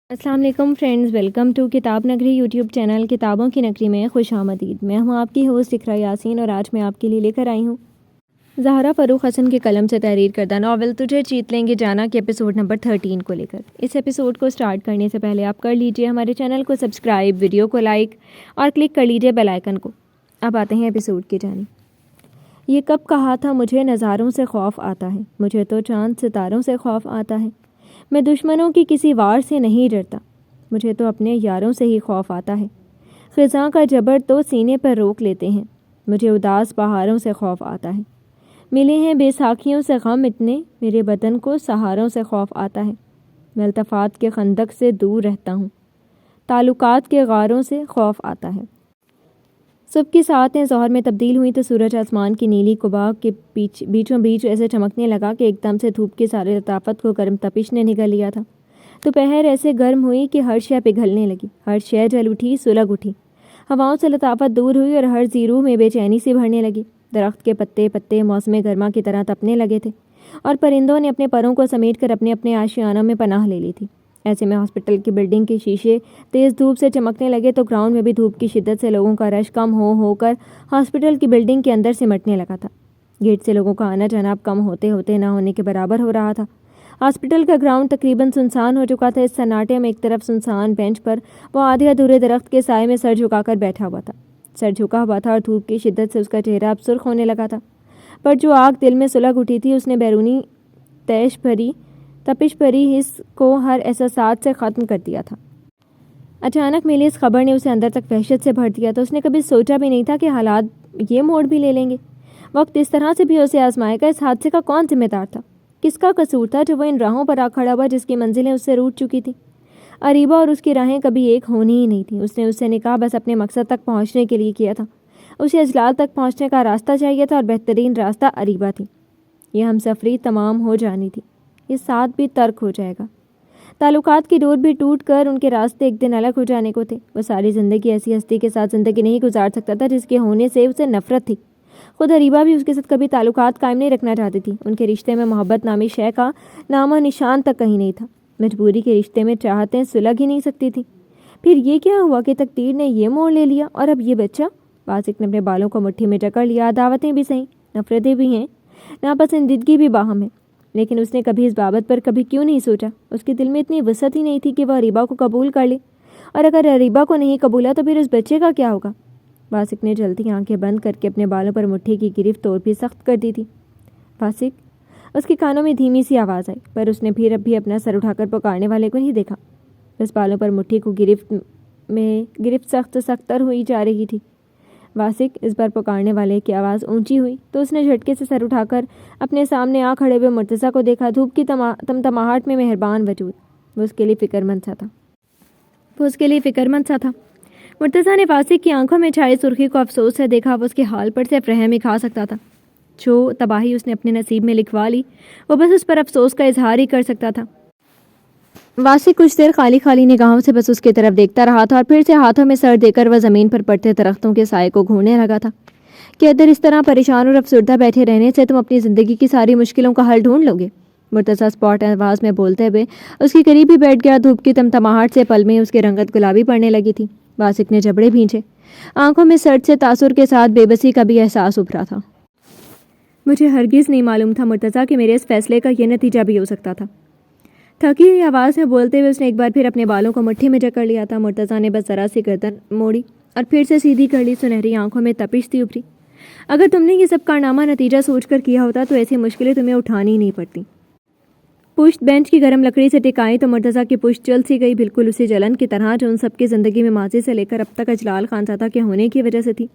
السلام علیکم friends, welcome to کتاب نگری یوٹیوب چینل کتابوں کی نگری میں خوش آمدید۔ میں ہوں آپ کی ہوسٹ اقرا یاسین اور آج میں آپ کے لیے لے کر آئی ہوں زہرا فروخ حسن کے قلم سے تحریر کردہ ناول تجھے چیت لیں گے جانا کے ایپیسوڈ نمبر 13 کو لے کر۔ اس ایپیسوڈ کو سٹارٹ کرنے سے پہلے آپ کر لیجئے ہمارے چینل کو سبسکرائب، ویڈیو کو لائک اور کلک کر لیجئے بیل آئیکن کو۔ اب آتے ہیں ایپیسوڈ کی جانب۔ یہ کب کہا تھا مجھے نظاروں سے خوف آتا ہے، مجھے تو چاند ستاروں سے خوف آتا ہے۔ میں دشمنوں کی کسی وار سے نہیں ڈرتا، مجھے تو اپنے یاروں سے ہی خوف آتا ہے۔ خزاں کا جبر تو سینے پر روک لیتے ہیں، مجھے اداس بہاروں سے خوف آتا ہے۔ ملے ہیں بے ساکھیوں سے غم اتنے، میرے بدن کو سہاروں سے خوف آتا ہے۔ میں التفات کے خندق سے دور رہتا ہوں، تعلقات کے غاروں سے خوف آتا ہے۔ صبح کی ساعتیں ظہر میں تبدیل ہوئیں تو سورج آسمان کی نیلی قبا کے بیچوں بیچ ایسے چمکنے لگا کہ ایک دم سے دھوپ کی ساری لطافت کو گرم تپش نے نگل لیا تھا۔ دوپہر ایسے گرم ہوئی کہ ہر شے پگھلنے لگی، ہر شے جل اٹھی، سلگ اٹھی۔ ہواؤں سے لطافت دور ہوئی اور ہر زیرو میں بے چینی سی بھرنے لگی۔ درخت کے پتے موسم گرما کی طرح تپنے لگے تھے اور پرندوں نے اپنے پروں کو سمیٹ کر اپنے اپنے آشیانوں میں پناہ لے لی تھی۔ ایسے میں ہاسپٹل کی بلڈنگ کے شیشے تیز دھوپ سے چمکنے لگے تو گراؤنڈ میں بھی دھوپ کی شدت سے لوگوں کا رش کم ہو کر ہاسپٹل کی بلڈنگ کے اندر سمٹنے لگا تھا۔ گیٹ سے لوگوں کا آنا جانا اب کم ہوتے ہوتے نہ ہونے کے برابر ہو رہا تھا۔ ہاسپٹل کا گراؤنڈ تقریباً سنسان ہو چکا تھا۔ اس سناٹے میں ایک طرف سنسان بینچ پر وہ آدھے ادھورے درخت کے سائے میں سر جھکا کر بیٹھا ہوا تھا۔ سر جھکا ہوا تھا اور دھوپ کی شدت سے اس کا چہرہ اب سرخ ہونے لگا تھا، پر جو آگ دل میں سلگ اٹھی تھی اس نے بیرونی تپش بھری حس کو ہر احساسات سے ختم کر دیا تھا۔ اچانک ملی اس خبر نے اسے اندر تک وحشت سے بھر دیا تھا۔ اس نے کبھی سوچا بھی نہیں تھا کہ حالات یہ موڑ بھی لے لیں گے، وقت اس طرح سے بھی اسے آزمائے گا۔ اس حادثے کا کون ذمہ دار تھا؟ کس کا قصور تھا جو وہ ان راہوں پر آ کھڑا ہوا جس کی منزلیں اس سے روٹ چکی تھیں؟ اریبہ اور اس کی راہیں کبھی ایک ہونی ہی نہیں تھیں۔ اس نے اس سے نکاح بس اپنے مقصد تک پہنچنے کے لیے کیا تھا۔ اسے اجلال تک پہنچنے کا راستہ چاہیے تھا اور بہترین راستہ اریبہ تھی۔ یہ ہم سفری تمام ہو جانی تھی، یہ ساتھ بھی ترک ہو جائے گا۔ تعلقات کی ڈور بھی ٹوٹ کر ان کے راستے ایک دن الگ ہو جانے کو تھے۔ وہ ساری زندگی ایسی ہستی کے ساتھ زندگی نہیں گزار سکتا تھا جس کے ہونے سے اسے نفرت تھی۔ خود اریبہ بھی اس کے ساتھ کبھی تعلقات قائم نہیں رکھنا چاہتی تھی۔ ان کے رشتے میں محبت نامی شے کا نام و نشان تک کہیں نہیں تھا۔ مجبوری کے رشتے میں چاہتیں سلگ ہی نہیں سکتی تھی۔ پھر یہ کیا ہوا کہ تقدیر نے یہ موڑ لے لیا اور اب یہ بچہ؟ باسق نے اپنے بالوں کو مٹھی میں جکڑ لیا۔ عداوتیں بھی سہیں، نفرتیں بھی ہیں، ناپسندیدگی بھی باہم ہے، لیکن اس نے کبھی اس بابت پر کبھی کیوں نہیں سوچا؟ اس کے دل میں اتنی وسعت ہی نہیں تھی کہ وہ اریبہ کو قبول کر لے، اور اگر اریبہ کو نہیں قبولا تو پھر اس بچے کا کیا ہوگا؟ باسق نے جلدی آنکھیں بند کر کے اپنے بالوں پر مٹھی کی گرفت اور بھی سخت کر دی تھی۔ باسق، اس کے کانوں میں دھیمی سی آواز آئی، پر اس نے پھر اب بھی اپنا سر اٹھا کر پکارنے والے کو نہیں دیکھا۔ بس بالوں پر مٹھی کو گرفت سخت تر ہوئی جا رہی تھی۔ باسق، اس بار پکارنے والے کی آواز اونچی ہوئی تو اس نے جھٹکے سے سر اٹھا کر اپنے سامنے آ کھڑے ہوئے مرتضیٰ کو دیکھا۔ دھوپ کی تمتماہٹ میں مہربان وجود، وہ اس کے لیے فکر مند سا تھا۔ مرتضیٰ نے باسق کی آنکھوں میں چھائی سرخی کو افسوس سے دیکھا۔ وہ اس کے حال پر صرف رحم ہی کھا سکتا تھا۔ جو تباہی اس نے اپنے نصیب میں لکھوا لی، وہ بس اس پر افسوس کا اظہار ہی کر سکتا تھا۔ باسق کچھ دیر خالی نگاہوں سے بس اس کی طرف دیکھتا رہا تھا اور پھر سے ہاتھوں میں سر دے کر وہ زمین پر پڑتے درختوں کے سائے کو گھورنے لگا تھا کہ ادھر اس طرح پریشان اور افسردہ بیٹھے رہنے سے تم اپنی زندگی کی ساری مشکلوں کا حل ڈھونڈ لو گے؟ مرتضیٰ اسپاٹ آواز میں بولتے ہوئے اس کے قریب ہی بیٹھ گیا۔ دھوپ کی تمتماہٹ سے پل میں اس کی رنگت گلابی پڑنے لگی تھی۔ باسق نے جبڑے بھینچے، آنکھوں میں سرد سے تاثر کے ساتھ بے بسی کا بھی احساس ابھرا تھا۔ مجھے ہرگز نہیں معلوم تھا مرتضیٰ کہ میرے اس فیصلے کا یہ نتیجہ بھی ہو سکتا تھا۔ تھکی ہوئی آواز میں بولتے ہوئے اس نے ایک بار پھر اپنے بالوں کو مٹھی میں جکڑ لیا تھا۔ مرتضیٰ نے بس ذرا سی گردن موڑی اور پھر سے سیدھی کر لی۔ سنہری آنکھوں میں تپش تھی ابھری۔ اگر تم نے یہ سب کارنامہ نتیجہ سوچ کر کیا ہوتا تو ایسی مشکلیں تمہیں اٹھانی ہی نہیں پڑتی۔ پشت بینچ کی گرم لکڑی سے ٹکائی تو مرتضیٰ کی پشت جل سی گئی، بالکل اسی جلن کی طرح جو ان سب کی زندگی میں ماضی سے لے کر اب تک اجلال خانزادہ کے ہونے کی وجہ سے تھی۔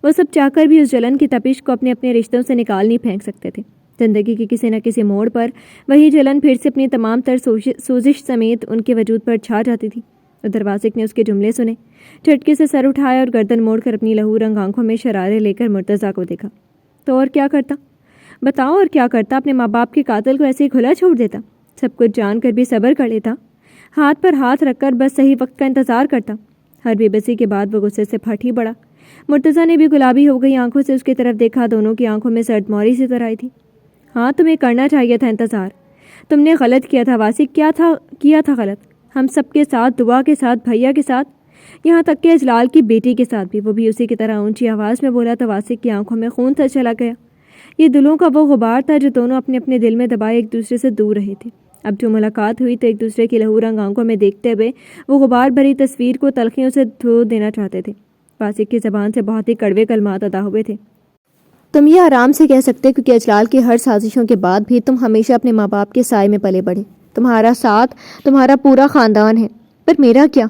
وہ سب چاہ کر بھی اس جلن کی تپش کو اپنے اپنے رشتوں سے نکال نہیں پھینک سکتے تھے۔ زندگی کی کسی نہ کسی موڑ پر وہی جلن پھر سے اپنی تمام تر سوزش سمیت ان کے وجود پر چھا جاتی تھی۔ ادھر باسق نے اس کے جملے سنے، جھٹکے سے سر اٹھایا اور گردن موڑ کر اپنی لہو رنگ آنکھوں میں شرارے لے کر مرتضیٰ کو دیکھا۔ تو اور کیا کرتا؟ بتاؤ اور کیا کرتا؟ اپنے ماں باپ کے قاتل کو ایسے ہی کھلا چھوڑ دیتا؟ سب کچھ جان کر بھی صبر کر لیتا؟ ہاتھ پر ہاتھ رکھ کر بس صحیح وقت کا انتظار کرتا؟ ہر بے بسی کے بعد وہ غصے سے پھٹ ہی پڑا۔ مرتضیٰ نے بھی گلابی ہو گئی آنکھوں سے اس کی طرف دیکھا۔ دونوں کی آنکھوں میں سرد موری سی طرح آئی تھی۔ ہاں، تمہیں کرنا چاہیے تھا انتظار۔ تم نے غلط کیا تھا باسق، کیا تھا غلط؟ ہم سب کے ساتھ، دعا کے ساتھ، بھیا کے ساتھ، یہاں تک کہ اجلال کی بیٹی کے ساتھ بھی۔ وہ بھی اسی کی طرح اونچی آواز میں بولا تو واسق کی آنکھوں میں خون سا چلا گیا۔ یہ دلوں کا وہ غبار تھا جو دونوں اپنے اپنے دل میں دبائے ایک دوسرے سے دور رہے تھے۔ اب جو ملاقات ہوئی تو ایک دوسرے کی لہو رنگ آنکھوں میں دیکھتے ہوئے وہ غبار بھری تصویر کو تلخیوں سے دھو دینا چاہتے تھے۔ واسق کی زبان سے بہت ہی کڑوے کلمات ادا ہوئے تھے۔ تم یہ آرام سے کہہ سکتے کیونکہ اجلال کی ہر سازشوں کے بعد بھی تم ہمیشہ اپنے ماں باپ کے سائے میں پلے بڑھے۔ تمہارا ساتھ تمہارا پورا خاندان ہے، پر میرا کیا؟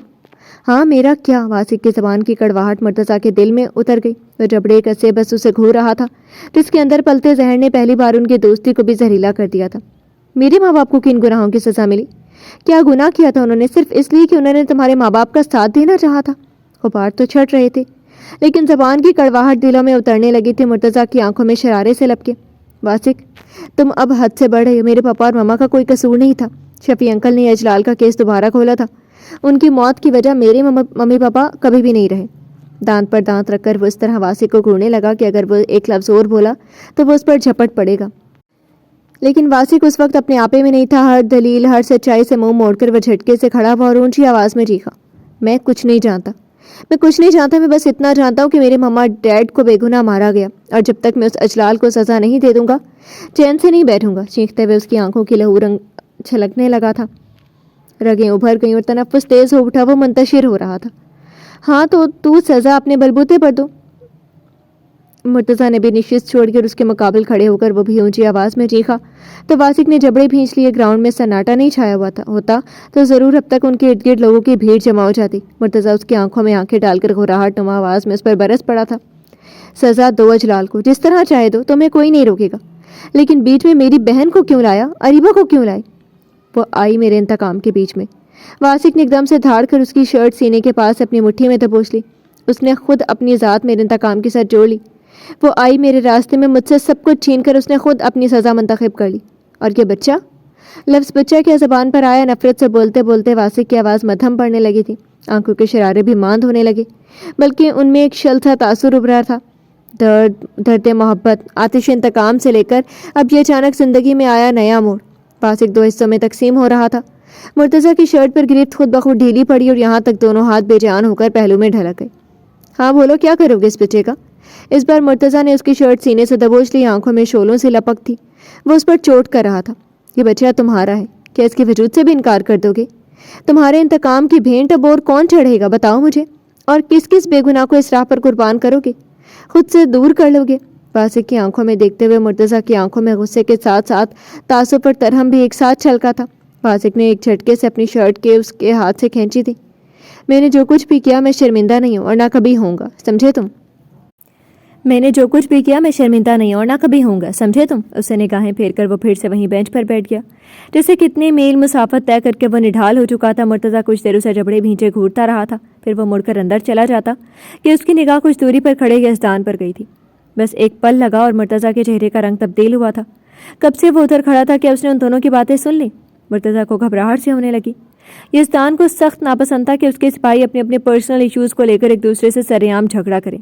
ہاں میرا کیا؟ واسق کی زبان کی کڑواہٹ مرتضیٰ کے دل میں اتر گئی۔ وہ جبڑے کسے بس اسے گھور رہا تھا جس کے اندر پلتے زہر نے پہلی بار ان کی دوستی کو بھی زہریلا کر دیا تھا۔ میرے ماں باپ کو کن گناہوں کی سزا ملی؟ کیا گناہ کیا تھا انہوں نے صرف اس لیے کہ انہوں نے تمہارے ماں باپ کا ساتھ دینا چاہا تھا؟ غبار تو چھٹ رہے تھے لیکن زبان کی کڑواہٹ دلوں میں اترنے لگی تھی۔ مرتضیٰ کی آنکھوں میں شرارے سے لپکے۔ واسق تم اب حد سے بڑھ رہے ہو۔ میرے پاپا اور ماما کا کوئی قصور نہیں تھا۔ شفیع انکل نے اجلال کا کیس دوبارہ کھولا تھا۔ ان کی موت کی وجہ میرے ممی پاپا کبھی بھی نہیں رہے۔ دانت پر دانت رکھ کر وہ اس طرح واسق کو گھورنے لگا کہ اگر وہ ایک لفظ اور بولا تو وہ اس پر جھپٹ پڑے گا۔ لیکن واسق اس وقت اپنے آپے میں نہیں تھا۔ ہر دلیل، ہر سچائی سے منہ موڑ کر وہ جھٹکے سے کھڑا ہوا اور اونچی آواز میں چیخا، میں کچھ نہیں جانتا، میں کچھ نہیں جانتا، میں بس اتنا جانتا ہوں کہ میرے ماما ڈیڈ کو بے گناہ مارا گیا اور جب تک میں اس اجلال کو سزا نہیں دے دوں گا چین سے نہیں بیٹھوں گا۔ چیختے ہوئے اس کی آنکھوں کی لہو رنگ چھلکنے لگا تھا، رگیں ابھر گئیں اور تنفس تیز ہو اٹھا۔ وہ منتشر ہو رہا تھا۔ ہاں تو سزا اپنے بلبوتے پر دو۔ مرتضیٰ نے بھی نشست چھوڑ کر اس کے مقابل کھڑے ہو کر وہ بھی اونچی آواز میں چیخا تو واسق نے جبڑے بھینچ لیے۔ گراؤنڈ میں سناٹا نہیں چھایا ہوا ہوتا تو ضرور اب تک ان کے ارد گرد لوگوں کی بھیڑ جمع ہو جاتی۔ مرتضیٰ اس کی آنکھوں میں آنکھیں ڈال کر گھبراہٹ نما آواز میں اس پر برس پڑا تھا، سزا دو اجلال کو، جس طرح چاہے دو، تمہیں کوئی نہیں روکے گا، لیکن بیچ میں میری بہن کو کیوں لایا؟ اریبہ کو کیوں لائی؟ وہ آئی میرے انتقام کے بیچ میں۔ واسق نے ایک دم سے دھاڑ کر اس کی شرٹ سینے کے پاس اپنی مٹھی میں دبوچ لی۔ اس نے خود اپنی ذات میرے انتقام کے ساتھ جوڑ لی۔ وہ آئی میرے راستے میں، مجھ سے سب کچھ چھین کر اس نے خود اپنی سزا منتخب کر لی۔ اور یہ بچہ؟ لفظ بچہ کیا زبان پر آیا؟ نفرت سے بولتے بولتے واسق کی آواز مدھم پڑنے لگی تھی۔ آنکھوں کے شرارے بھی ماند ہونے لگے، بلکہ ان میں ایک شل سا تاثر ابھرا تھا۔ درد محبت، آتش انتقام سے لے کر اب یہ اچانک زندگی میں آیا نیا موڑ۔ واسق دو حصوں میں تقسیم ہو رہا تھا۔ مرتضیٰ کی شرٹ پر گرفت خود بخود ڈھیلی پڑی اور یہاں تک دونوں ہاتھ بے جان ہو کر پہلو میں ڈھلک گئے۔ ہاں بولو، کیا کرو گے اس بچے کا؟ اس بار مرتضیٰ نے اس کی شرٹ سینے سے دبوچ لی، آنکھوں میں شعلوں سے لپک تھی۔ وہ اس پر چوٹ کر رہا تھا۔ یہ بچہ تمہارا ہے، کیا اس کے وجود سے بھی انکار کر دو گے؟ تمہارے انتقام کی بھینٹ اب اور کون چڑھے گا بتاؤ مجھے؟ اور کس کس بے گناہ کو اس راہ پر قربان کرو گے؟ خود سے دور کر لو گے؟ واسق کی آنکھوں میں دیکھتے ہوئے مرتضیٰ کی آنکھوں میں غصے کے ساتھ ساتھ تعصب پر ترہم بھی ایک ساتھ چھلکا تھا۔ واسق نے ایک جھٹکے سے اپنی شرٹ کے اس کے ہاتھ سے کھینچی تھی۔ میں نے جو کچھ بھی کیا میں شرمندہ نہیں ہوں اور نہ کبھی ہوں گا، سمجھے تم؟ میں نے جو کچھ بھی کیا میں شرمندہ نہیں ہوں اور نہ کبھی ہوں گا، سمجھے تم؟ اس سے نگاہیں پھیر کر وہ پھر سے وہیں بینچ پر بیٹھ گیا۔ جیسے کتنے میل مسافت طے کر کے وہ نڈھال ہو چکا تھا۔ مرتضیٰ کچھ دیر اسے جبڑے بھینچے گھورتا رہا تھا، پھر وہ مڑ کر اندر چلا جاتا کہ اس کی نگاہ کچھ دوری پر کھڑے یزدان پر گئی تھی۔ بس ایک پل لگا اور مرتضیٰ کے چہرے کا رنگ تبدیل ہوا تھا۔ کب سے وہ ادھر کھڑا تھا، کیا اس نے ان دونوں کی باتیں سن لی؟ مرتضیٰ کو گھبراہٹ سے ہونے لگی۔ یزدان کو سخت ناپسند تھا کہ اس کے سپاہی اپنے اپنے پرسنل ایشوز کو لے کر ایک دوسرے سے سرعام جھگڑا کریں۔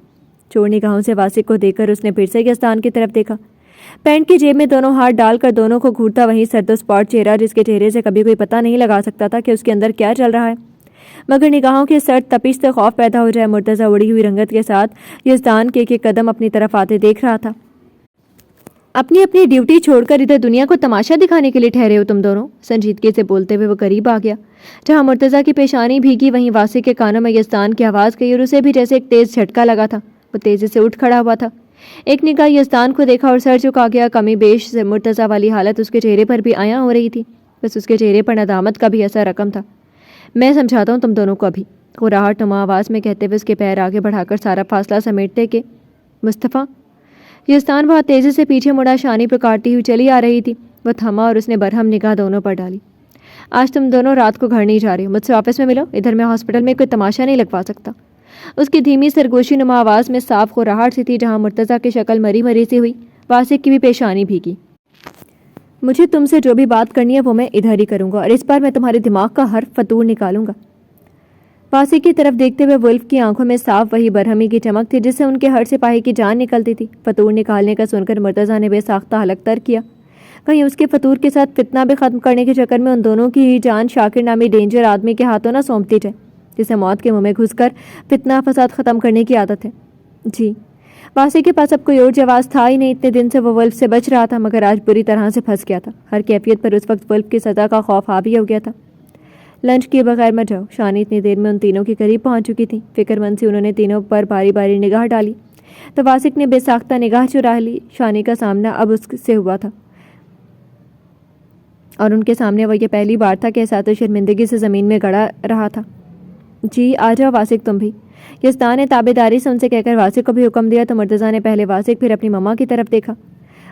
چور نگاہوں سے واسق کو دیکھ کر اس نے پھر سے یزدان کی طرف دیکھا۔ پینٹ کی جیب میں دونوں ہاتھ ڈال کر دونوں کو گھورتا وہیں سرد و سپاٹ چہرہ، جس کے چہرے سے کبھی کوئی پتہ نہیں لگا سکتا تھا کہ اس کے اندر کیا چل رہا ہے، مگر نگاہوں کے سرد تپش سے خوف پیدا ہو جائے۔ مرتضیٰ اڑی ہوئی رنگت کے ساتھ یزدان کے ایک قدم اپنی طرف آتے دیکھ رہا تھا۔ اپنی ڈیوٹی چھوڑ کر ادھر دنیا کو تماشا دکھانے کے لیے ٹھہرے ہو تم دونوں؟ سنجیدگی سے بولتے ہوئے وہ قریب آ گیا۔ جہاں مرتضیٰ کی پیشانی بھیگی وہیں واسق کے کانوں میں یزدان کی آواز گئی اور اسے بھی جیسے ایک تیز جھٹکا لگا تھا۔ وہ تیزی سے اٹھ کھڑا ہوا تھا، ایک نگاہ یزدان کو دیکھا اور سر جھکا گیا۔ کمی بیش سے مرتضیٰ والی حالت اس کے چہرے پر بھی عیاں ہو رہی تھی، بس اس کے چہرے پر ندامت کا بھی اثر رقم تھا۔ میں سمجھاتا ہوں تم دونوں کو ابھی، غراہٹ نما آواز میں کہتے ہوئے اس کے پیر آگے بڑھا کر سارا فاصلہ سمیٹتے کہ مصطفیٰ۔ یزدان بہت تیزی سے پیچھے مڑا، شانی پکارتی ہوئی چلی آ رہی تھی۔ وہ تھما اور اس نے برہم نگاہ دونوں پر ڈالی۔ آج تم دونوں رات کو گھر نہیں جا رہے ہو، مجھ سے آفس میں ملو، ادھر میں ہاسپٹل میں کوئی تماشا نہیں لگوا سکتا۔ اس کی دھیمی سرگوشی نما آواز میں صاف غراہٹ سی تھی۔ جہاں مرتضیٰ کی شکل مری مری سی ہوئی، واسق کی بھی پیشانی بھیگی۔ مجھے تم سے جو بھی بات کرنی ہے وہ میں ادھر ہی کروں گا، اور اس بار میں تمہارے دماغ کا ہر فتور نکالوں گا۔ واسق کی طرف دیکھتے ہوئے ولف کی آنکھوں میں صاف وہی برہمی کی چمک تھی جس سے ان کے ہر سپاہی کی جان نکلتی تھی۔ فتور نکالنے کا سن کر مرتضیٰ نے بے ساختہ حلق تر کیا۔ کہیں اس کے فطور کے ساتھ فتنہ بھی ختم کرنے کے چکر میں ان دونوں کی ہی جان شاکر نامی ڈینجر آدمی کے ہاتھوں نہ سونپتی جائے، جسے موت کے منہ میں گھس کر فتنہ فساد ختم کرنے کی عادت ہے۔ جی واسق کے پاس اب کوئی اور جواز تھا ہی نہیں۔ اتنے دن سے وہ ولف سے بچ رہا تھا، مگر آج بری طرح سے پھنس گیا تھا۔ ہر کیفیت پر اس وقت ولف کی سزا کا خوف حاوی ہو گیا تھا۔ لنچ کیے بغیر مت جاؤ۔ شانی اتنی دیر میں ان تینوں کے قریب پہنچ چکی تھی۔ فکر مند سی انہوں نے تینوں پر باری باری نگاہ ڈالی تو واسق نے بے ساختہ نگاہ چرا لی۔ شانی کا سامنا اب اس سے ہوا تھا، اور ان کے سامنے وہ یہ پہلی بار تھا کہ احساس شرمندگی سے زمین میں گڑا رہا تھا۔ جی آ جاؤ واسق تم بھی۔ یزدان نے تابعداری سے ان سے کہہ کر واسق کو بھی حکم دیا تو مرتضیٰ نے پہلے واسق پھر اپنی مما کی طرف دیکھا۔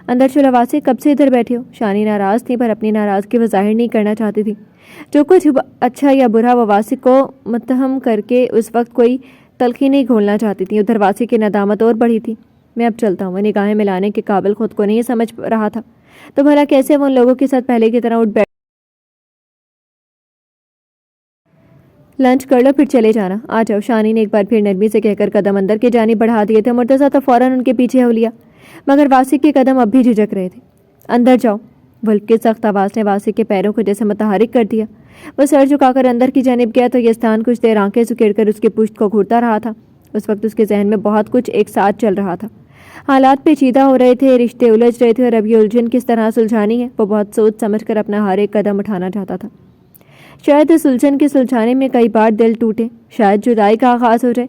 اندر چلو واسق، کب سے ادھر بیٹھے ہو؟ شانی ناراض تھی پر اپنی ناراضگی وہ ظاہر نہیں کرنا چاہتی تھی۔ جو کچھ اچھا یا برا وہ واسق کو متہم کر کے اس وقت کوئی تلخی نہیں گھولنا چاہتی تھی۔ ادھر واسق کی ندامت اور بڑھی تھی۔ میں اب چلتا ہوں۔ وہ نگاہیں ملانے کے قابل خود کو نہیں سمجھ رہا تھا تو بھلا کیسے وہ ان لوگوں کے ساتھ پہلے کی طرح اٹھ بیٹھ۔ لنچ کر لو پھر چلے جانا۔ آ جاؤ۔ شانی نے ایک بار پھر نرمی سے کہہ کر قدم اندر کی جانب بڑھا دیے تھے۔ مرتضیٰ تو فوراً ان کے پیچھے ہو لیا، مگر واسق کے قدم اب بھی جھجک رہے تھے۔ اندر جاؤ۔ ولف کی سخت آواز نے واسق کے پیروں کو جیسے متحرک کر دیا۔ وہ سر جھکا کر اندر کی جانب گیا تو یزدان کچھ دیر آنکھیں سکیڑ کر اس کی پشت کو گھورتا رہا تھا۔ اس وقت اس کے ذہن میں بہت کچھ ایک ساتھ چل رہا تھا۔ حالات پیچیدہ ہو رہے تھے، رشتے الجھ رہے تھے، اور اب یہ الجھن کس طرح سلجھانی ہے وہ بہت سوچ سمجھ کر اپنا ہر ایک قدم اٹھانا چاہتا تھا۔ شاید اس الجھن کے سلجھانے میں کئی بار دل ٹوٹے، شاید جدائی کا آغاز ہو جائے،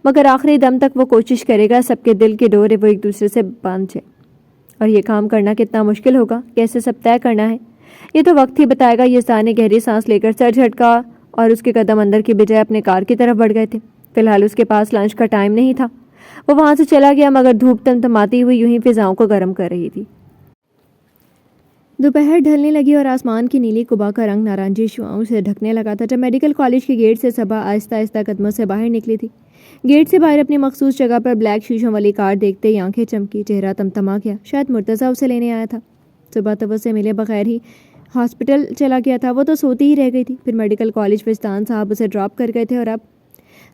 مگر آخری دم تک وہ کوشش کرے گا سب کے دل کے ڈورے وہ ایک دوسرے سے باندھ جائے۔ اور یہ کام کرنا کتنا مشکل ہوگا، کیسے سب طے کرنا ہے، یہ تو وقت ہی بتائے گا۔ یزدان نے گہری سانس لے کر سر جھٹکا اور اس کے قدم اندر کی بجائے اپنے کار کی طرف بڑھ گئے تھے۔ فی الحال اس کے پاس لنچ کا ٹائم نہیں تھا۔ وہ وہاں سے چلا گیا مگر دھوپ تمتماتی ہوئی یوں ہی فضاؤں کو گرم کر رہی تھی۔ دوپہر ڈھلنے لگی اور آسمان کی نیلی قبا کا رنگ نارنجی شعاعوں سے ڈھکنے لگا تھا جب میڈیکل کالج کے گیٹ سے صبا آہستہ آہستہ قدموں سے باہر نکلی تھی۔ گیٹ سے باہر اپنی مخصوص جگہ پر بلیک شیشوں والی کار دیکھتے ہی آنکھیں چمکی، چہرہ تمتما گیا۔ شاید مرتضیٰ اسے لینے آیا تھا۔ صبح تو اسے ملے بغیر ہی ہاسپٹل چلا گیا تھا، وہ تو سوتی ہی رہ گئی تھی۔ پھر میڈیکل کالج وجدان صاحب اسے ڈراپ کر گئے تھے، اور اب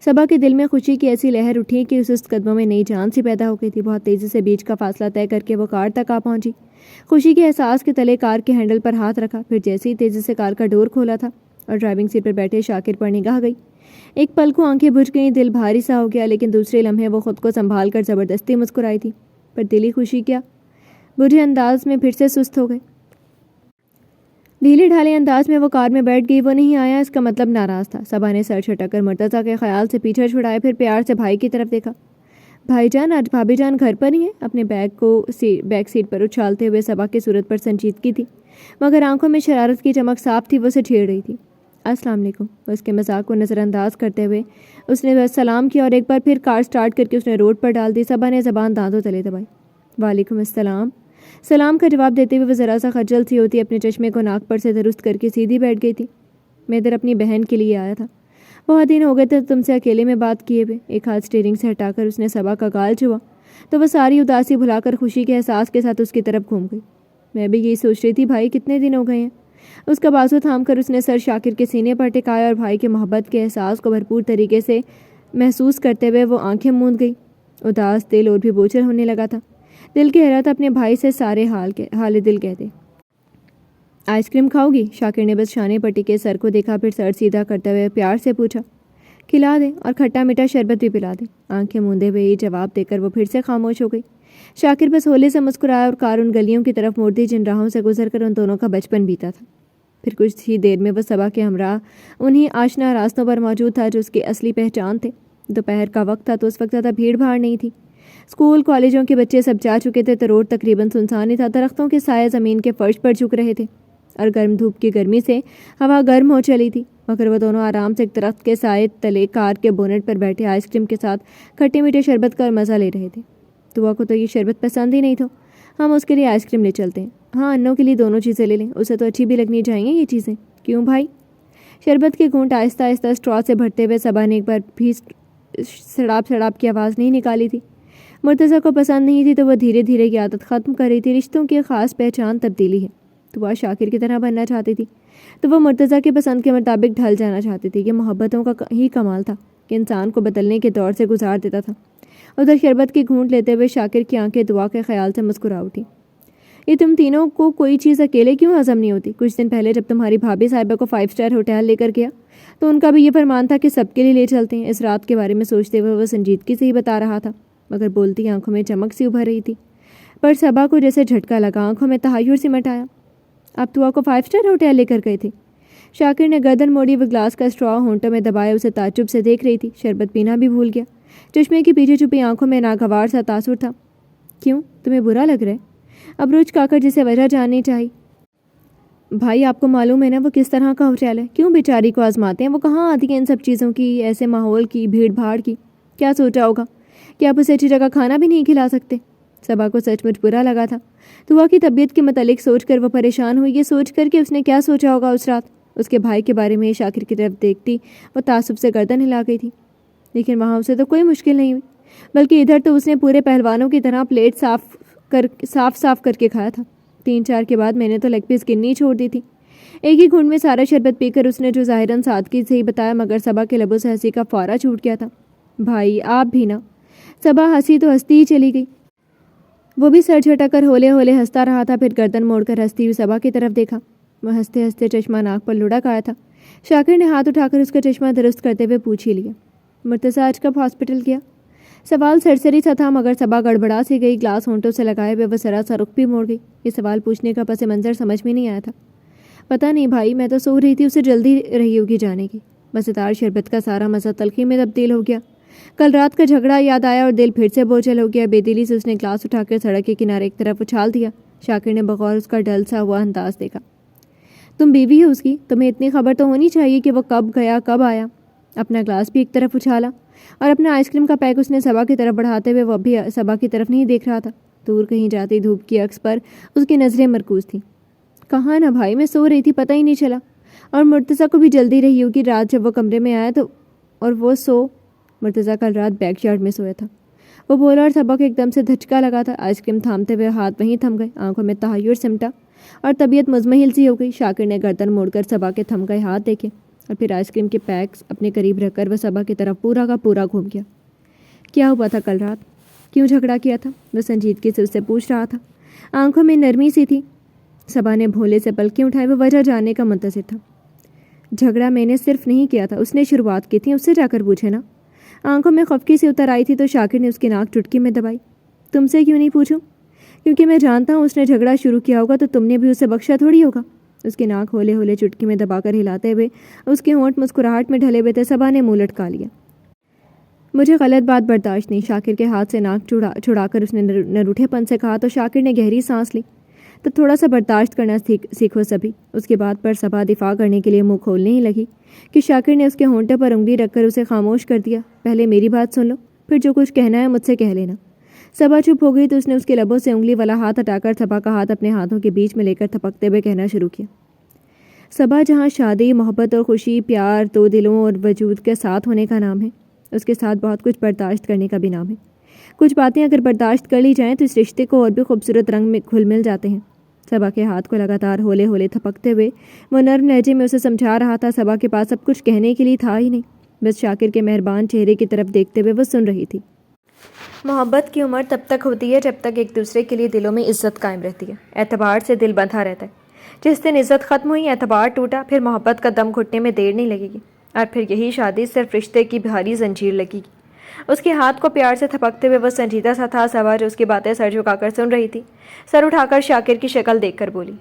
صبا کے دل میں خوشی کی ایسی لہر اٹھی کہ اس قدموں میں نئی جان سی پیدا ہو گئی تھی۔ بہت تیزی سے بیچ کا فاصلہ طے کر کے وہ کار تک آ پہنچی۔ خوشی کے احساس کے تلے کار کے ہینڈل پر ہاتھ رکھا، پھر جیسے ہی تیزی سے کار کا ڈور کھولا تھا اور ڈرائیونگ سیٹ پر بیٹھے شاکر پر نگاہ گئی۔ ایک پل کو آنکھیں بجھ گئیں، دل بھاری سا ہو گیا، لیکن دوسرے لمحے وہ خود کو سنبھال کر زبردستی مسکرائی تھی، پر دلی خوشی کیا بجھے انداز میں پھر سے سست ہو گئے۔ ڈھیلے ڈھالے انداز میں وہ کار میں بیٹھ گئی۔ وہ نہیں آیا اس کا مطلب ناراض تھا۔ صبا نے سر چھٹک کر مرتضیٰ کے خیال سے پیچھے چھڑایا، پھر پیار سے بھائی کی طرف دیکھا۔ بھائی جان، آج بھابھی جان گھر پر ہی ہیں؟ اپنے بیگ کو بیک سیٹ پر اچھالتے ہوئے صبا کی صورت پر سنجیدگی تھی، مگر آنکھوں میں شرارت کی چمک صاف تھی۔ وہ اسے چھیڑ رہی تھی۔ السلام علیکم۔ اس کے مذاق کو نظر انداز کرتے ہوئے اس نے سلام کیا، اور ایک بار پھر کار سٹارٹ کر کے اس نے روڈ پر ڈال دی۔ صبا نے زبان دانتوں تلے دبائی۔ وعلیکم السلام۔ سلام کا جواب دیتے ہوئے وہ ذرا سا خجل سی ہوتی اپنے چشمے کو ناک پر سے درست کر کے سیدھی بیٹھ گئی تھی۔ میں ادھر اپنی بہن کے لیے آیا تھا، بہت دن ہو گئے تھے تم سے اکیلے میں بات کیے ہوئے۔ ایک ہاتھ اسٹیئرنگ سے ہٹا کر اس نے صبا کا گال چھوا تو وہ ساری اداسی بھلا کر خوشی کے احساس کے ساتھ اس کی طرف گھوم گئی۔ میں بھی یہی سوچ رہی تھی بھائی کتنے دن ہو گئے ہیں۔ اس کا بازو تھام کر اس نے سر شاکر کے سینے پر ٹکایا اور بھائی کے محبت کے احساس کو بھرپور طریقے سے محسوس کرتے ہوئے وہ آنکھیں موند گئی۔ اداس دل اور بھی بوچھل ہونے لگا تھا۔ دل کی حیرت اپنے بھائی سے سارے حال دل کہتے۔ آئس کریم کھاؤ گی؟ شاکر نے بس شانے پر ٹکے سر کو دیکھا، پھر سر سیدھا کرتے ہوئے پیار سے پوچھا۔ کھلا دیں، اور کھٹا میٹھا شربت بھی پلا دیں۔ آنکھیں موندے ہوئے یہ جواب دے کر وہ پھر سے خاموش ہو گئی۔ شاکر بس ہولے سے مسکرایا اور کار ان گلیوں کی طرف موڑ دی جن راہوں سے گزر کر ان دونوں کا بچپن بیتا تھا۔ پھر کچھ ہی دیر میں وہ صبا کے ہمراہ انہی آشنا راستوں پر موجود تھا جو اس کی اصلی پہچان تھے۔ دوپہر کا وقت تھا تو اس وقت زیادہ بھیڑ بھاڑ نہیں تھی۔ اسکول کالجوں کے بچے سب جا چکے تھے تو روڈ تقریباً سنسان ہی تھا۔ درختوں کے سائے زمین کے فرش پر جھک رہے تھے اور گرم دھوپ کی گرمی سے ہوا گرم ہو چلی تھی، مگر وہ دونوں آرام سے ایک درخت کے سائے تلے کار کے بونٹ پر بیٹھے آئس کریم کے ساتھ کھٹے میٹھے شربت کا مزہ لے رہے تھے۔ دعا کو تو یہ شربت پسند ہی نہیں تھا۔ ہم اس کے لیے آئس کریم لے چلتے ہیں۔ ہاں، انوں کے لیے دونوں چیزیں لے لیں، اسے تو اچھی بھی لگنی چاہیے یہ چیزیں۔ کیوں بھائی؟ شربت کے گھونٹ آہستہ آہستہ اسٹرا سے بھرتے ہوئے صبا نے ایک بار بھی سڑاپ سڑاپ کی آواز نہیں نکالی تھی۔ مرتضیٰ کو پسند نہیں تھی تو وہ دھیرے دھیرے یہ عادت ختم کر رہی تھی۔ رشتوں کی خاص پہچان تبدیلی ہے۔ تو وہ شاکر کی طرح بننا چاہتی تھی تو وہ مرتضیٰ کی پسند کے مطابق ڈھل جانا چاہتی تھی۔ یہ محبتوں کا ہی کمال تھا کہ انسان کو بدلنے کے دور سے گزار دیتا تھا۔ ادھر شربت کی گھونٹ لیتے ہوئے شاکر کی آنکھیں دعا کے خیال سے مسکرا اٹھی۔ یہ تم تینوں کو کوئی چیز اکیلے کیوں ہضم نہیں ہوتی؟ کچھ دن پہلے جب تمہاری بھابھی صاحبہ کو 5 اسٹار ہوٹل لے کر گیا تو ان کا بھی یہ فرمان تھا کہ سب کے لیے لے چلتے ہیں۔ اس رات کے بارے میں سوچتے ہوئے وہ سنجیدگی سے ہی بتا رہا تھا، مگر بولتی آنکھوں میں چمک سی ابھر رہی تھی۔ پر صبا کو جیسے جھٹکا لگا، آنکھوں میں تحیر سمٹ آیا۔ اب تو آپ کو 5 اسٹار ہوٹل لے کر گئے تھے؟ شاکر نے گردن موڑی، وہ گلاس کا اسٹرا ہونٹوں میں دبائے اسے تعجب سے دیکھ رہی تھی۔ شربت پینا بھی بھول گیا، چشمے کے پیچھے چھپی آنکھوں میں ناگوار سا تاثر تھا۔ کیوں، تمہیں برا لگ رہا ہے؟ اب رچ کاکر جسے وجہ جاننی چاہیے۔ بھائی آپ کو معلوم ہے نا وہ کس طرح کا ہوٹل ہے، کیوں بیچاری کو آزماتے ہیں؟ وہ کہاں آتی ہے ان سب چیزوں کی، ایسے ماحول کی، بھیڑ بھاڑ کی؟ کیا سوچا ہوگا کہ آپ اسے اچھی جگہ کھانا بھی نہیں کھلا سکتے؟ صبا کو سچ مچ برا لگا تھا۔ دعا کی طبیعت کے متعلق سوچ کر وہ پریشان ہوئی، یہ سوچ کر کہ اس نے کیا سوچا ہوگا اس رات۔ اس کے بھائی کے بارے میں شاکر کی طرف دیکھتی وہ تعصب سے گردن ہلا گئی تھی، لیکن وہاں اسے تو کوئی مشکل نہیں ہوئی، بلکہ ادھر تو اس نے پورے پہلوانوں کی طرح پلیٹ صاف کر کے کھایا تھا۔ 3-4 کے بعد میں نے تو لیگ پیس گننی چھوڑ دی تھی۔ ایک ہی گھونٹ میں سارا شربت پی کر اس نے جو ظاہراً سادگی سے ہی بتایا، مگر صبا کے لبوں سے ہنسی کا فورا چھوٹ گیا تھا۔ بھائی آپ بھی نا۔ صبا ہنسی تو ہنستی ہی چلی گئی، وہ بھی سر جھٹک کر ہولے ہولے ہنستا رہا تھا، پھر گردن موڑ کر ہنستی ہوئی صبا کی طرف دیکھا۔ وہ ہنستے ہنستے چشمہ ناک پر لڑک آیا تھا۔ شاکر نے ہاتھ اٹھا کر اس کا چشمہ درست کرتے ہوئے پوچھ ہی لیا، مرتضی آج کب ہاسپٹل گیا؟ سوال سرسری سا تھا، مگر صبا گڑبڑا سی گئی، گلاس ہونٹوں سے لگائے ہوئے وہ سراسر رخ بھی موڑ گئی۔ یہ سوال پوچھنے کا پس منظر سمجھ میں نہیں آیا تھا۔ پتہ نہیں بھائی، میں تو سو رہی تھی، اسے جلدی رہی ہوگی جانے کی۔ مزیدار شربت کا سارا مزہ تلخی میں تبدیل ہو گیا۔ کل رات کا جھگڑا یاد آیا اور دل پھر سے بوجھل ہو گیا۔ بے دلی سے اس نے گلاس اٹھا کر سڑک کے کنارے ایک طرف اچھال دیا۔ شاکر نے بغور اس کا ڈل سا ہوا انداز دیکھا۔ تم بیوی ہو اس کی، تمہیں اتنی خبر تو ہونی چاہیے کہ وہ کب گیا کب آیا۔ اپنا گلاس بھی ایک طرف اچھالا اور اپنا آئس کریم کا پیک اس نے صبا کی طرف بڑھاتے ہوئے وہ بھی صبا کی طرف نہیں دیکھ رہا تھا۔ دور کہیں جاتی دھوپ کی عکس پر اس کی نظریں مرکوز تھیں۔ کہاں نا بھائی، میں سو رہی تھی، پتہ ہی نہیں چلا۔ اور مرتضیٰ کو بھی جلدی رہی ہوگی رات جب وہ کمرے میں آیا تو، اور وہ مرتضیٰ کل رات بیک یارڈ میں سویا تھا، وہ بولا، اور صبا کو ایک دم سے دھچکا لگا تھا۔ آئس کریم تھامتے ہوئے ہاتھ وہیں تھم گئے، آنکھوں میں تحیر سمٹا اور طبیعت مزمحل سی ہو گئی۔ شاکر نے گردن موڑ کر صبا کے تھم گئے ہاتھ دیکھے اور پھر آئس کریم کے پیکس اپنے قریب رکھ کر وہ صبا کی طرف پورا کا پورا گھوم گیا۔ کیا ہوا تھا کل رات؟ کیوں جھگڑا کیا تھا؟ وہ سنجیدگی سے اس سے پوچھ رہا تھا، آنکھوں میں نرمی سی تھی۔ صبا نے بھولے سے پلکیں اٹھائے، وہ وجہ جاننے کا منتظر تھا۔ جھگڑا میں نے صرف نہیں کیا تھا، اس نے شروعات کی تھی، اس سے جا کر پوچھے نا۔ آنکھوں میں خفکی سے اتر آئی تھی تو شاکر نے اس کی ناک چٹکی میں دبائی۔ تم سے کیوں نہیں پوچھوں؟ کیونکہ میں جانتا ہوں اس نے جھگڑا شروع کیا ہوگا تو تم نے بھی اسے بخشا تھوڑی ہوگا۔ اس کی ناک ہولے ہولے چٹکی میں دبا کر ہلاتے ہوئے اس کے ہونٹ مسکراہٹ میں ڈھلے ہوئے تھے۔ صبا نے منہ لٹکا لیا۔ مجھے غلط بات برداشت نہیں، شاکر کے ہاتھ سے ناک چھڑا کر اس نے نروٹھے پن سے کہا تو شاکر نے گہری سانس لی۔ تو تھوڑا سا برداشت کرنا سیکھو سبھی۔ اس کی بات پر صبا دفاع کرنے کے لیے منہ کھولنے ہی لگی کہ شاکر نے اس کے ہونٹے پر انگلی رکھ کر اسے خاموش کر دیا۔ پہلے میری بات سن لو، پھر جو کچھ کہنا ہے مجھ سے کہہ لینا۔ صبا چپ ہو گئی تو اس نے اس کے لبوں سے انگلی والا ہاتھ ہٹا کر صبا کا ہاتھ اپنے ہاتھوں کے بیچ میں لے کر تھپکتے ہوئے کہنا شروع کیا۔ صبا، جہاں شادی، محبت اور خوشی، پیار دو دلوں اور وجود کے ساتھ ہونے کا نام ہے، اس کے ساتھ بہت کچھ برداشت کرنے کا بھی نام ہے۔ کچھ باتیں اگر برداشت کر لی جائیں تو اس رشتے کو اور بھی خوبصورت رنگ میں گھل مل جاتے ہیں۔ صبا کے ہاتھ کو لگاتار ہولے ہولے تھپکتے ہوئے وہ نرم لہجے میں اسے سمجھا رہا تھا۔ صبا کے پاس اب کچھ کہنے کے لیے تھا ہی نہیں، بس شاکر کے مہربان چہرے کی طرف دیکھتے ہوئے وہ سن رہی تھی۔ محبت کی عمر تب تک ہوتی ہے جب تک ایک دوسرے کے لیے دلوں میں عزت قائم رہتی ہے، اعتبار سے دل بندھا رہتا ہے۔ جس دن عزت ختم ہوئی، اعتبار ٹوٹا، پھر محبت کا دم گھٹنے میں دیر نہیں لگے گی، اور پھر یہی شادی صرف رشتے کی بھاری زنجیر لگے گی۔ اس کے ہاتھ کو پیار سے تھپکتے ہوئے وہ سنجیدہ سا تھا صبا جو اس کی باتیں سر جھکا کر سن رہی تھی، سر اٹھا کر شاکر کی شکل دیکھ کر بولی،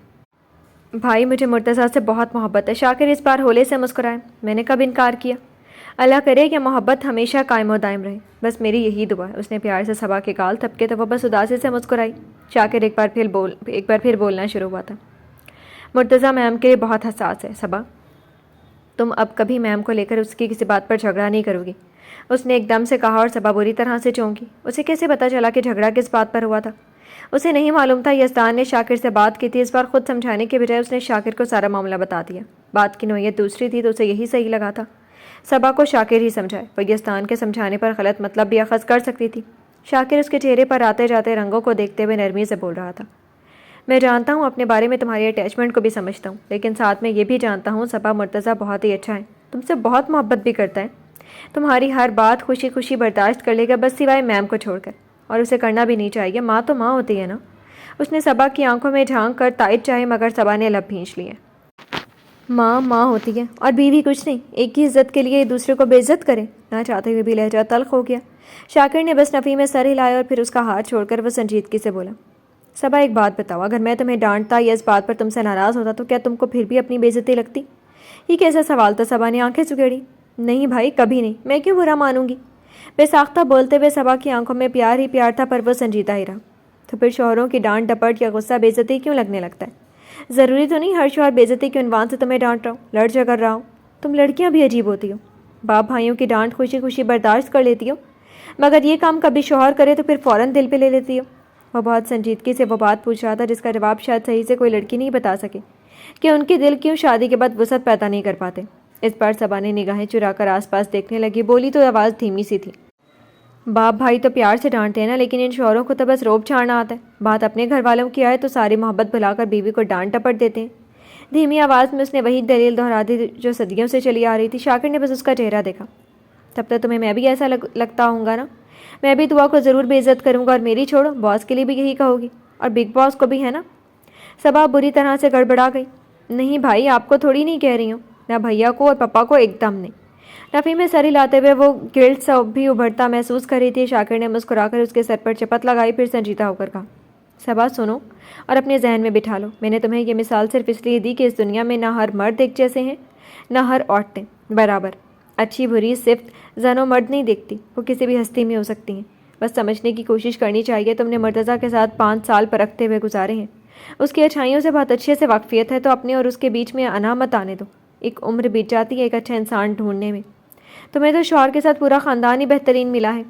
بھائی مجھے مرتضیٰ سے بہت محبت ہے۔ شاکر اس بار ہولے سے مسکرائے، میں نے کب انکار کیا؟ اللہ کرے کہ محبت ہمیشہ قائم و دائم رہے، بس میری یہی دعا ہے۔ اس نے پیار سے صبا کے گال تھپکے تو وہ بس اداسی سے مسکرائی۔ شاکر ایک بار پھر بولنا شروع ہوا تھا، مرتضیٰ میم کے لیے بہت حساس ہے۔ صبا، تم اب کبھی میم کو لے کر اس کی کسی بات پر جھگڑا نہیں کرو گی، اس نے ایک دم سے کہا اور صبا بری طرح سے چونکی۔ اسے کیسے پتا چلا کہ جھگڑا کس بات پر ہوا تھا؟ اسے نہیں معلوم تھا یزدان نے شاکر سے بات کی تھی۔ اس بار خود سمجھانے کے بجائے اس نے شاکر کو سارا معاملہ بتا دیا۔ بات کی نوعیت دوسری تھی تو اسے یہی صحیح لگا تھا، صبا کو شاکر ہی سمجھائے، وہ یزدان کے سمجھانے پر غلط مطلب بھی اخذ کر سکتی تھی۔ شاکر اس کے چہرے پر آتے جاتے رنگوں کو دیکھتے ہوئے نرمی سے بول رہا تھا، میں جانتا ہوں اپنے بارے میں تمہاری اٹیچمنٹ کو بھی سمجھتا ہوں، لیکن ساتھ میں یہ بھی جانتا ہوں صبا، مرتضیٰ بہت ہی اچھا ہے، تم سے بہت محبت بھی کرتا ہے، تمہاری ہر بات خوشی خوشی برداشت کر لے گا، بس سوائے میم کو چھوڑ کر، اور اسے کرنا بھی نہیں چاہیے، ماں تو ماں ہوتی ہے نا۔ اس نے صبا کی آنکھوں میں جھانک کر تائید چاہے مگر صبا نے لب بھینچ لیے۔ ماں ماں ہوتی ہے اور بیوی کچھ نہیں، ایک کی عزت کے لیے دوسرے کو بے عزت کرے۔ نہ چاہتے ہوئے بھی لہجہ تلخ ہو گیا۔ شاکر نے بس نفی میں سر ہلایا اور پھر اس کا ہاتھ چھوڑ کر وہ سنجیدگی سے بولا، صبا ایک بات بتاؤ، اگر میں تمہیں ڈانٹتا یا اس بات پر تم سے ناراض ہوتا تو کیا تم کو پھر بھی اپنی بے عزتی لگتی؟ یہ کیسا سوال تھا؟ صبا نے آنکھیں سگیڑی۔ نہیں بھائی، کبھی نہیں، میں کیوں برا مانوں گی؟ بے ساختہ بولتے ہوئے صبا کی آنکھوں میں پیار ہی پیار تھا، پر وہ سنجیدہ ہی رہا۔ تو پھر شوہروں کی ڈانٹ ڈپٹ یا غصہ بے عزتی کیوں لگنے لگتا ہے؟ ضروری تو نہیں ہر شوہر بے عزتی کے عنوان سے تمہیں ڈانٹ رہا ہو، لڑ جھگڑ رہا ہو۔ تم لڑکیاں بھی عجیب ہوتی ہو، باپ بھائیوں کی ڈانٹ خوشی خوشی برداشت کر لیتی ہو، مگر یہ کام کبھی شوہر کرے تو پھر فوراً دل پہ لے لیتی ہو۔ وہ بہت سنجیدگی سے وہ بات پوچھ رہا تھا جس کا جواب شاید صحیح سے کوئی لڑکی نہیں بتا سکے کہ ان کے دل کیوں شادی کے بعد وسعت پیدا نہیں کر پاتے۔ اس بار صبا نے نگاہیں چرا کر آس پاس دیکھنے لگی، بولی تو آواز دھیمی سی تھی، باپ بھائی تو پیار سے ڈانٹتے ہیں نا، لیکن ان شوہروں کو تو بس روب چھاڑنا آتا ہے۔ بات اپنے گھر والوں کی آئے تو ساری محبت بھلا کر بیوی کو ڈانٹ ڈپٹ دیتے ہیں۔ دھیمی آواز میں اس نے وہی دلیل دہرا دی جو صدیوں سے چلی آ رہی تھی۔ شاکر نے بس اس کا چہرہ دیکھا۔ تب تک تمہیں میں بھی ایسا لگتا ہوں گا نا؟ میں بھی دعا کو ضرور بے عزت کروں گا، اور میری چھوڑو، باس کے لیے بھی یہی کہو گی، اور بگ باس کو بھی، ہے نا؟ صبا بری طرح سے گڑبڑا گئی۔ نہیں بھائی، آپ کو تھوڑی نہیں کہہ رہی ہوں، نہ بھیا کو اور پپا کو، ایک دم نہیں۔ نفی میں سر ہلاتے ہوئے وہ گلٹ سا بھی ابھرتا محسوس کر رہی تھی۔ شاکر نے مسکرا کر اس کے سر پر چپت لگائی، پھر سنجیدہ ہو کر کہا، صبا سنو اور اپنے ذہن میں بٹھا لو، میں نے تمہیں یہ مثال صرف اس لیے دی کہ اس دنیا میں نہ ہر مرد ایک جیسے ہیں، نہ ہر عورتیں برابر۔ اچھی بری صفت زن و مرد نہیں دیکھتی، وہ کسی بھی ہستی میں ہو سکتی ہیں۔ بس سمجھنے کی کوشش کرنی چاہیے۔ تم نے مرتضیٰ کے ساتھ 5 سال پرکھتے ہوئے گزارے ہیں، اس کی اچھائیوں سے بہت اچھے سے واقفیت ہے، تو اپنے اور اس کے بیچ میں انا مت آنے دو۔ ایک عمر بیت جاتی ہے ایک اچھا انسان ڈھونڈنے میں، تمہیں تو شوہر کے ساتھ پورا خاندان ہی بہترین ملا ہے۔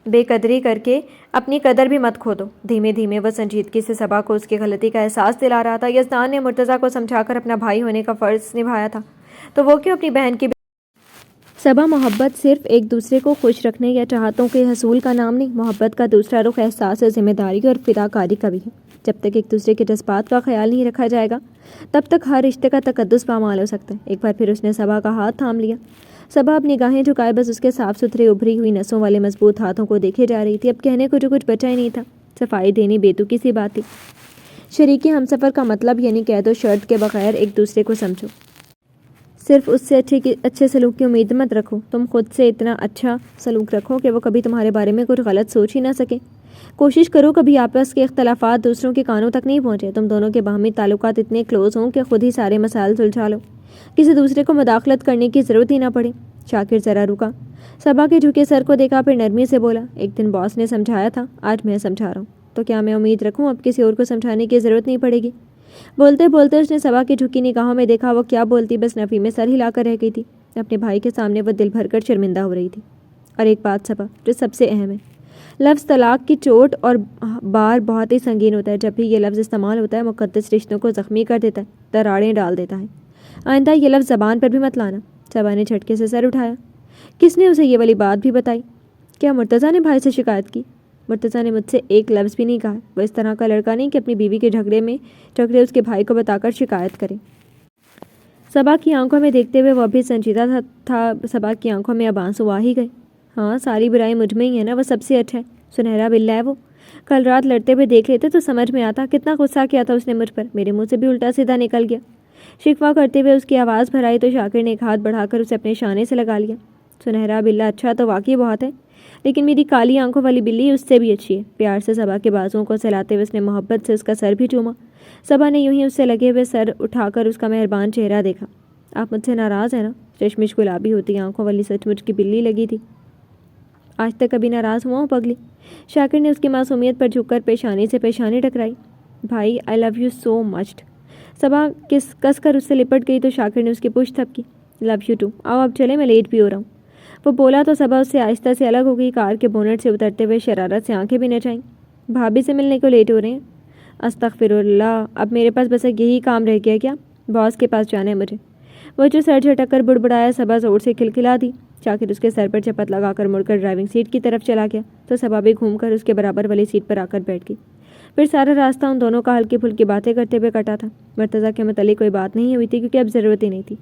بے قدری کر کے اپنی قدر بھی مت کھو دو۔ دھیمے دھیمے وہ سنجیدگی سے صبا کو اس کی غلطی کا احساس دلا رہا تھا۔ یزدان نے مرتضیٰ کو سمجھا کر اپنا بھائی ہونے کا فرض نبھایا تھا، تو وہ کیوں اپنی بہن کی صبا، محبت صرف ایک دوسرے کو خوش رکھنے یا چاہتوں کے حصول کا نام نہیں، محبت کا دوسرا رخ احساس ذمہ داری اور فداکاری کا بھی ہے۔ جب تک ایک دوسرے کے جذبات کا خیال نہیں رکھا جائے گا تب تک ہر رشتے کا تقدس پامال ہو سکتا ہے۔ ایک بار پھر اس نے صبا کا ہاتھ تھام لیا۔ صبا اب نگاہیں جھکائے بس اس کے صاف ستھرے ابھری ہوئی نسوں والے مضبوط ہاتھوں کو دیکھے جا رہی تھی۔ اب کہنے کو جو کچھ بچا ہی نہیں تھا، صفائی دینی بیتوکی سی بات تھی۔ شریک ہمسفر کا مطلب یعنی قید و شرط کے بغیر ایک دوسرے کو سمجھو، صرف اس سے اچھے سلوک کی امید مت رکھو، تم خود سے اتنا اچھا سلوک رکھو کہ وہ کبھی تمہارے بارے میں کچھ غلط سوچ ہی نہ سکے۔ کوشش کرو کبھی آپس کے اختلافات دوسروں کے کانوں تک نہیں پہنچے، تم دونوں کے باہمی تعلقات اتنے کلوز ہوں کہ خود ہی سارے مسائل سلجھا لو، کسی دوسرے کو مداخلت کرنے کی ضرورت ہی نہ پڑے۔ شاکر ذرا رکا، صبا کے جھکے سر کو دیکھا، پھر نرمی سے بولا، ایک دن باس نے سمجھایا تھا، آج میں سمجھا رہا ہوں، تو کیا میں امید رکھوں اب کسی اور کو سمجھانے کی ضرورت نہیں پڑے گی؟ بولتے بولتے اس نے صبا کی جھکی نگاہوں میں دیکھا، وہ کیا بولتی، بس نفی میں سر ہلا کر رہ گئی تھی۔ اپنے بھائی کے سامنے وہ دل بھر کر شرمندہ ہو رہی تھی۔ اور ایک بات صبا جو سب سے اہم ہے، لفظ طلاق کی چوٹ اور بار بہت ہی سنگین ہوتا ہے۔ جب بھی یہ لفظ استعمال ہوتا ہے مقدس رشتوں کو زخمی کر دیتا ہے، دراڑیں ڈال دیتا ہے۔ آئندہ یہ لفظ زبان پر بھی مت لانا۔ صبا نے جھٹکے سے سر اٹھایا۔ کس نے اسے یہ والی بات بھی بتائی؟ کیا مرتضیٰ نے بھائی سے شکایت کی؟ مرتضیٰ نے مجھ سے ایک لفظ بھی نہیں کہا، وہ اس طرح کا لڑکا نہیں کہ اپنی بیوی کے جھگڑے اس کے بھائی کو بتا کر شکایت کرے۔ صبا کی آنکھوں میں دیکھتے ہوئے وہ بھی سنجیدہ تھا۔ صبا کی آنکھوں میں اب آنسو آ ہی گئے۔ ہاں، ساری برائی مجھ میں ہی ہے نا، وہ سب سے اچھا ہے، سنہرا بلہ ہے وہ۔ کل رات لڑتے ہوئے دیکھ لیتے تو سمجھ میں آتا کتنا غصہ کیا تھا اس نے مجھ پر، میرے منہ سے بھی الٹا سیدھا نکل گیا۔ شکوہ کرتے ہوئے اس کی آواز بھر آئی تو شاکر نے ایک ہاتھ بڑھا کر اسے اپنے شانے سے لگا لیا۔ سنہرا بلہ اچھا تو واقعی بہت ہے، لیکن میری کالی آنکھوں والی بلی اس سے بھی اچھی ہے۔ پیار سے صبا کے بازوؤں کو سہلاتے ہوئے اس نے محبت سے اس کا سر بھی چوما۔ صبا نے یوں ہی اس سے لگے ہوئے سر اٹھا کر اس کا مہربان چہرہ دیکھا۔ آپ مجھ سے ناراض ہیں نا؟ چشمش گلابی ہوتی آنکھوں والی سچ مچ کی بلی لگی تھی۔ آج تک کبھی ناراض ہوا ہوں پگلی؟ شاکر نے اس کی معصومیت پر جھک کر پیشانی سے پیشانی ٹکرائی۔ بھائی، آئی لو یو سو مچ۔ صبا کس کر اس سے لپٹ گئی تو شاکر نے اس کی پشت تھپکی۔ لو یو ٹو، آؤ اب چلے، میں لیٹ بھی ہو رہا ہوں۔ وہ بولا تو صبا اس سے آہستہ سے الگ ہو گئی۔ کار کے بونٹ سے اترتے ہوئے شرارت سے آنکھیں بھی نچائیں۔ بھابھی سے ملنے کو لیٹ ہو رہے ہیں؟ استغفر اللہ، اب میرے پاس بس ایک یہی کام رہ گیا کیا؟ باس کے پاس جانا ہے مجھے۔ وہ جو سر جھٹک کر بڑبڑایا، صبا زور سے کھلکھلا دی۔ شاکر اس کے سر پر چپت لگا کر مڑ کر ڈرائیونگ سیٹ کی طرف چلا گیا تو صبا بھی گھوم کر اس کے برابر والی سیٹ پر آ کر بیٹھ گئی۔ پھر سارا راستہ ان دونوں کا ہلکی پھلکی باتیں کرتے ہوئے کٹا تھا۔ مرتضیٰ کے متعلق کوئی بات نہیں ہوئی تھی کیونکہ اب ضرورت ہی نہیں تھی۔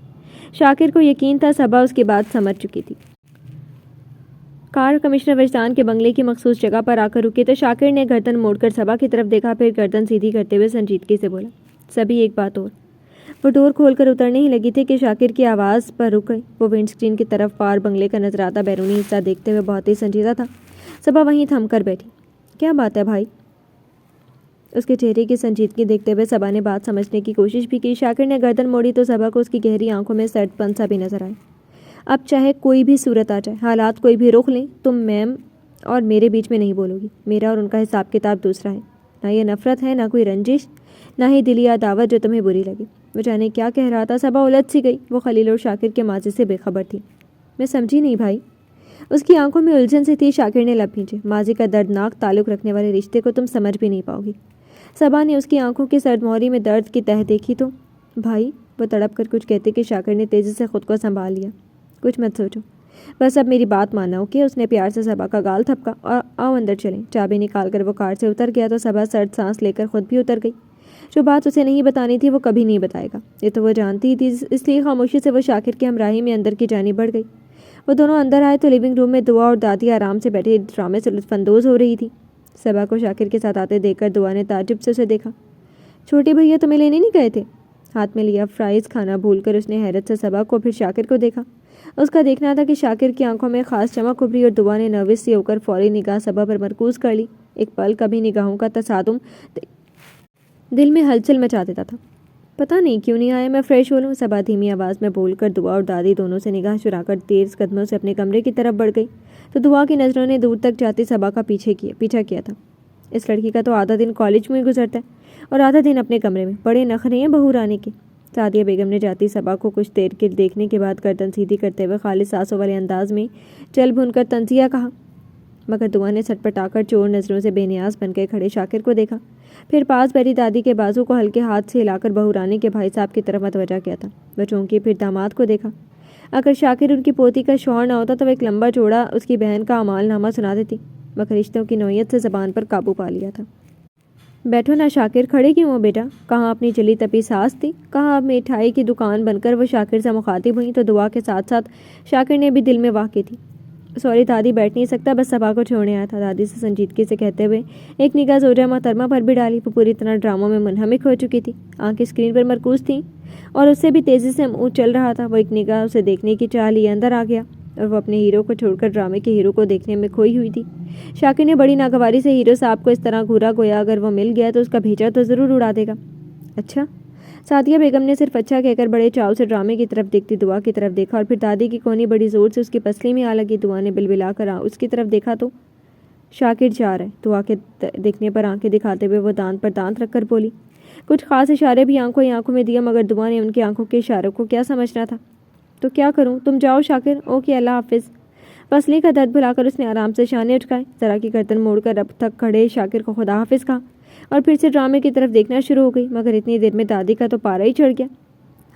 شاکر کو یقین تھا صبا اس کی بات سمجھ چکی تھی۔ کار کمشنر وجدان کے بنگلے کی مخصوص جگہ پر آ کر رکی تو شاکر نے گردن موڑ کر صبا کی طرف دیکھا، پھر گردن سیدھی کرتے ہوئے سنجیدگی سے بولا، سبھی ایک بات اور۔ وہ ڈور کھول کر اترنے ہی لگی تھی کہ شاکر کی آواز پر رک گئی۔ وہ ونڈ اسکرین کی طرف پار بنگلے کا نظر آتا بیرونی حصہ دیکھتے ہوئے بہت ہی سنجیدہ تھا۔ صبا وہیں تھم کر بیٹھی۔ کیا بات ہے بھائی؟ اس کے چہرے کی سنجیدگی دیکھتے ہوئے صبا نے بات سمجھنے کی کوشش بھی کی۔ شاکر نے گردن موڑی تو صبا کو اس کی گہری آنکھوں میں سرد پن سا بھی نظر آیا۔ اب چاہے کوئی بھی صورت آ جائے، حالات کوئی بھی رخ لیں، تم میم اور میرے بیچ میں نہیں بولو گی۔ میرا اور ان کا حساب کتاب دوسرا ہے۔ نہ یہ نفرت ہے، نہ کوئی رنجش، نہ ہی دلی عداوت جو تمہیں بری لگے۔ وہ جانے کیا کہہ رہا تھا، صبا الجھ سی گئی۔ وہ خلیل اور شاکر کے ماضی سے بے خبر تھی۔ میں سمجھی نہیں بھائی۔ اس کی آنکھوں میں الجھن سی تھی۔ شاکر نے لب کھینچے۔ ماضی کا دردناک تعلق رکھنے والے رشتے کو تم سمجھ بھی نہیں پاؤ گی۔ صبا نے اس کی آنکھوں کی سرد موہری میں درد کی تہ دیکھی تو بھائی، وہ تڑپ کر کچھ کہتے کہ شاکر نے تیزی سے خود کو سنبھال لیا۔ کچھ مت سوچو، بس اب میری بات ماننا، اوکے؟ اس نے پیار سے صبا کا گال تھپکا۔ اور آؤ اندر چلیں۔ چابی نکال کر وہ کار سے اتر گیا تو صبا سرد سانس لے کر خود بھی اتر گئی۔ جو بات اسے نہیں بتانی تھی وہ کبھی نہیں بتائے گا، یہ تو وہ جانتی ہی تھی، اس لیے خاموشی سے وہ شاکر کی ہمراہی میں اندر کی جانب بڑھ گئی۔ وہ دونوں اندر آئے تو لیونگ روم میں دعا اور دادی آرام سے بیٹھے ڈرامے سے لطف اندوز ہو رہی تھی۔ صبا کو شاکر کے ساتھ آتے دیکھ کر دعا نے تعجب سے اسے دیکھا۔ چھوٹے بھیا تمہیں لینے نہیں گئے تھے؟ ہاتھ میں لیا فرائز کھانا بھول کر اس نے حیرت سے صبا کو پھر شاکر کو دیکھا۔ اس کا دیکھنا تھا کہ شاکر کی آنکھوں میں خاص چمک ابھری اور دعا نے نروس سی ہو کر فوری نگاہ صبا پر مرکوز کر لی۔ ایک پل کبھی نگاہوں کا تصادم دل میں ہلچل مچا دیتا تھا۔ پتہ نہیں کیوں نہیں آیا، میں فریش ہو لوں، صبا دھیمی آواز میں بول کر دعا اور دادی دونوں سے نگاہ چرا کر تیز قدموں سے اپنے کمرے کی طرف بڑھ گئی تو دعا کی نظروں نے دور تک جاتی صبا کا پیچھا کیا تھا۔ اس لڑکی کا تو آدھا دن کالج میں گزرتا ہے اور آدھا دن اپنے کمرے میں، بڑے نخرے ہیں بہو رانی کے۔ سعدیہ بیگم نے جاتی صبا کو کچھ دیر کے دیکھنے کے بعد گردن سیدھی کرتے ہوئے خالص سانسوں والے انداز میں چل بھن کر تنزیہ کہا، مگر دعا نے سٹ پٹا کر چور نظروں سے بے نیاز بن کے کھڑے شاکر کو دیکھا، پھر پاس بیٹھی دادی کے بازو کو ہلکے ہاتھ سے ہلا کر بہو رانی کے بھائی صاحب کی طرف متوجہ کیا تھا۔ وہ چونکی پھر داماد کو دیکھا۔ اگر شاکر ان کی پوتی کا شوہر نہ ہوتا تو وہ ایک لمبا چوڑا اس کی بہن کا اعمال نامہ سنا دیتی، مگر رشتوں کی نوعیت سے زبان پر قابو پا لیا تھا۔ بیٹھو نا شاکر، کھڑے کیوں ہو بیٹا؟ کہاں اپنی جلی تپی ساس تھی، کہاں اب مٹھائی کی دکان بن کر وہ شاکر سے مخاطب ہوئیں تو دعا کے ساتھ ساتھ شاکر نے بھی دل میں واقع تھی۔ سوری دادی، بیٹھ نہیں سکتا، بس صبا کو چھوڑنے آیا تھا، دادی سے سنجیدگی سے کہتے ہوئے ایک نگاہ زوجہ محترمہ پر بھی ڈالی۔ وہ پوری طرح ڈراموں میں منہمک ہو چکی تھی، آنکھیں اسکرین پر مرکوز تھیں اور اس سے بھی تیزی سے منہ چل رہا تھا۔ وہ ایک نگاہ اسے دیکھنے کی چاہ لیے اندر آ گیا اور وہ اپنے ہیرو کو چھوڑ کر ڈرامے کے ہیرو کو دیکھنے میں کھوئی ہوئی تھی۔ شاکر نے بڑی ناگواری سے ہیرو صاحب کو اس طرح گھورا گویا اگر وہ مل گیا تو اس کا بھیجا تو ضرور اڑا دے گا۔ اچھا؟ سعدیہ بیگم نے صرف اچھا کہہ کر بڑے چاؤ سے ڈرامے کی طرف دیکھتی دعا کی طرف دیکھا اور پھر دادی کی کونی بڑی زور سے اس کی پسلی میں آ لگی۔ دعا نے بلبلا کر اس کی طرف دیکھا تو شاکر جا رہا ہے۔ دعا کے دیکھنے پر آنکھیں دکھاتے ہوئے وہ دانت پر دانت رکھ کر بولی۔ کچھ خاص اشارے بھی آنکھوں ہی آنکھوں میں دیا، مگر دعا نے ان کی آنکھوں کے اشاروں کو کیا سمجھنا تھا۔ تو کیا کروں؟ تم جاؤ شاکر، اوکے، اللہ حافظ۔ پسلی کا درد بھلا کر اس نے آرام سے شانے اٹھائے، ذرا کی گردن موڑ کر اب تک کھڑے شاکر کو خدا حافظ کہا اور پھر سے ڈرامے کی طرف دیکھنا شروع ہو گئی، مگر اتنی دیر میں دادی کا تو پارا ہی چڑھ گیا۔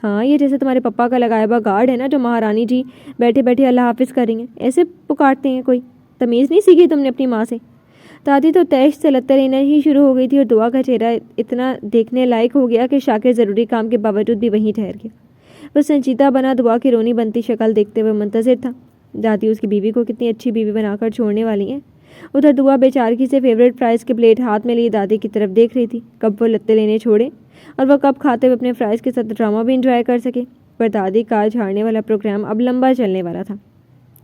ہاں، یہ جیسے تمہارے پپا کا لگایا ہوا گارڈ ہے نا، جو مہارانی جی بیٹھے بیٹھے اللہ حافظ کریں گے، ایسے پکارتے ہیں؟ کوئی تمیز نہیں سیکھی تم نے اپنی ماں سے؟ دادی تو تیش سے لتر لینا ہی شروع ہو گئی تھی اور دعا کا چہرہ اتنا دیکھنے لائق ہو گیا کہ شاکر ضروری کام کے باوجود بھی وہیں ٹھہر گیا۔ وہ سنجیدہ بنا دعا کی رونی بنتی شکل دیکھتے ہوئے منتظر تھا۔ دادی اس کی بیوی کو کتنی اچھی بیوی بنا کر چھوڑنے والی ہیں۔ ادھر دعا بیچارگی سے فیوریٹ فرائز کے پلیٹ ہاتھ میں لیے دادی کی طرف دیکھ رہی تھی، کب وہ لتے لینے چھوڑے اور وہ کب کھاتے ہوئے اپنے فرائز کے ساتھ ڈرامہ بھی انجوائے کر سکے۔ پر دادی کار جھاڑنے والا پروگرام اب لمبا چلنے والا تھا۔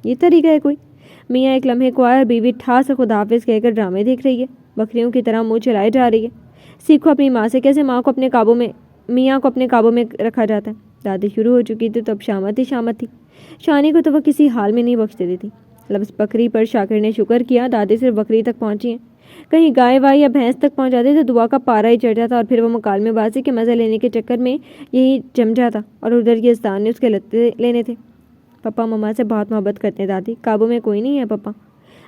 یہ طریقہ ہے کوئی؟ میاں ایک لمحے کو آیا اور بیوی ٹھا سے خدا حافظ کہہ کر ڈرامے دیکھ رہی ہے، بکریوں کی طرح منہ چلائے جا رہی ہے۔ سیکھو اپنی ماں سے کیسے میاں کو اپنے قابو میں رکھا جاتا ہے۔ دادی شروع ہو چکی تھی تو اب شامت ہی شامت تھی۔ شانی کو تو وہ کسی حال میں نہیں بخش دیتی تھی۔ لفظ بکری پر شاکر نے شکر کیا، دادی صرف بکری تک پہنچی ہیں، کہیں گائے وائے یا بھینس تک پہنچ جاتے تو دعا کا پارا ہی چڑھ جاتا اور پھر وہ مکالمے بازی کے مزے لینے کے چکر میں یہی جم جاتا اور ادھر یزدان نے اس کے لتے لینے تھے۔ پپا مما سے بہت محبت کرتے ہیں دادی، قابو میں کوئی نہیں ہے پپا۔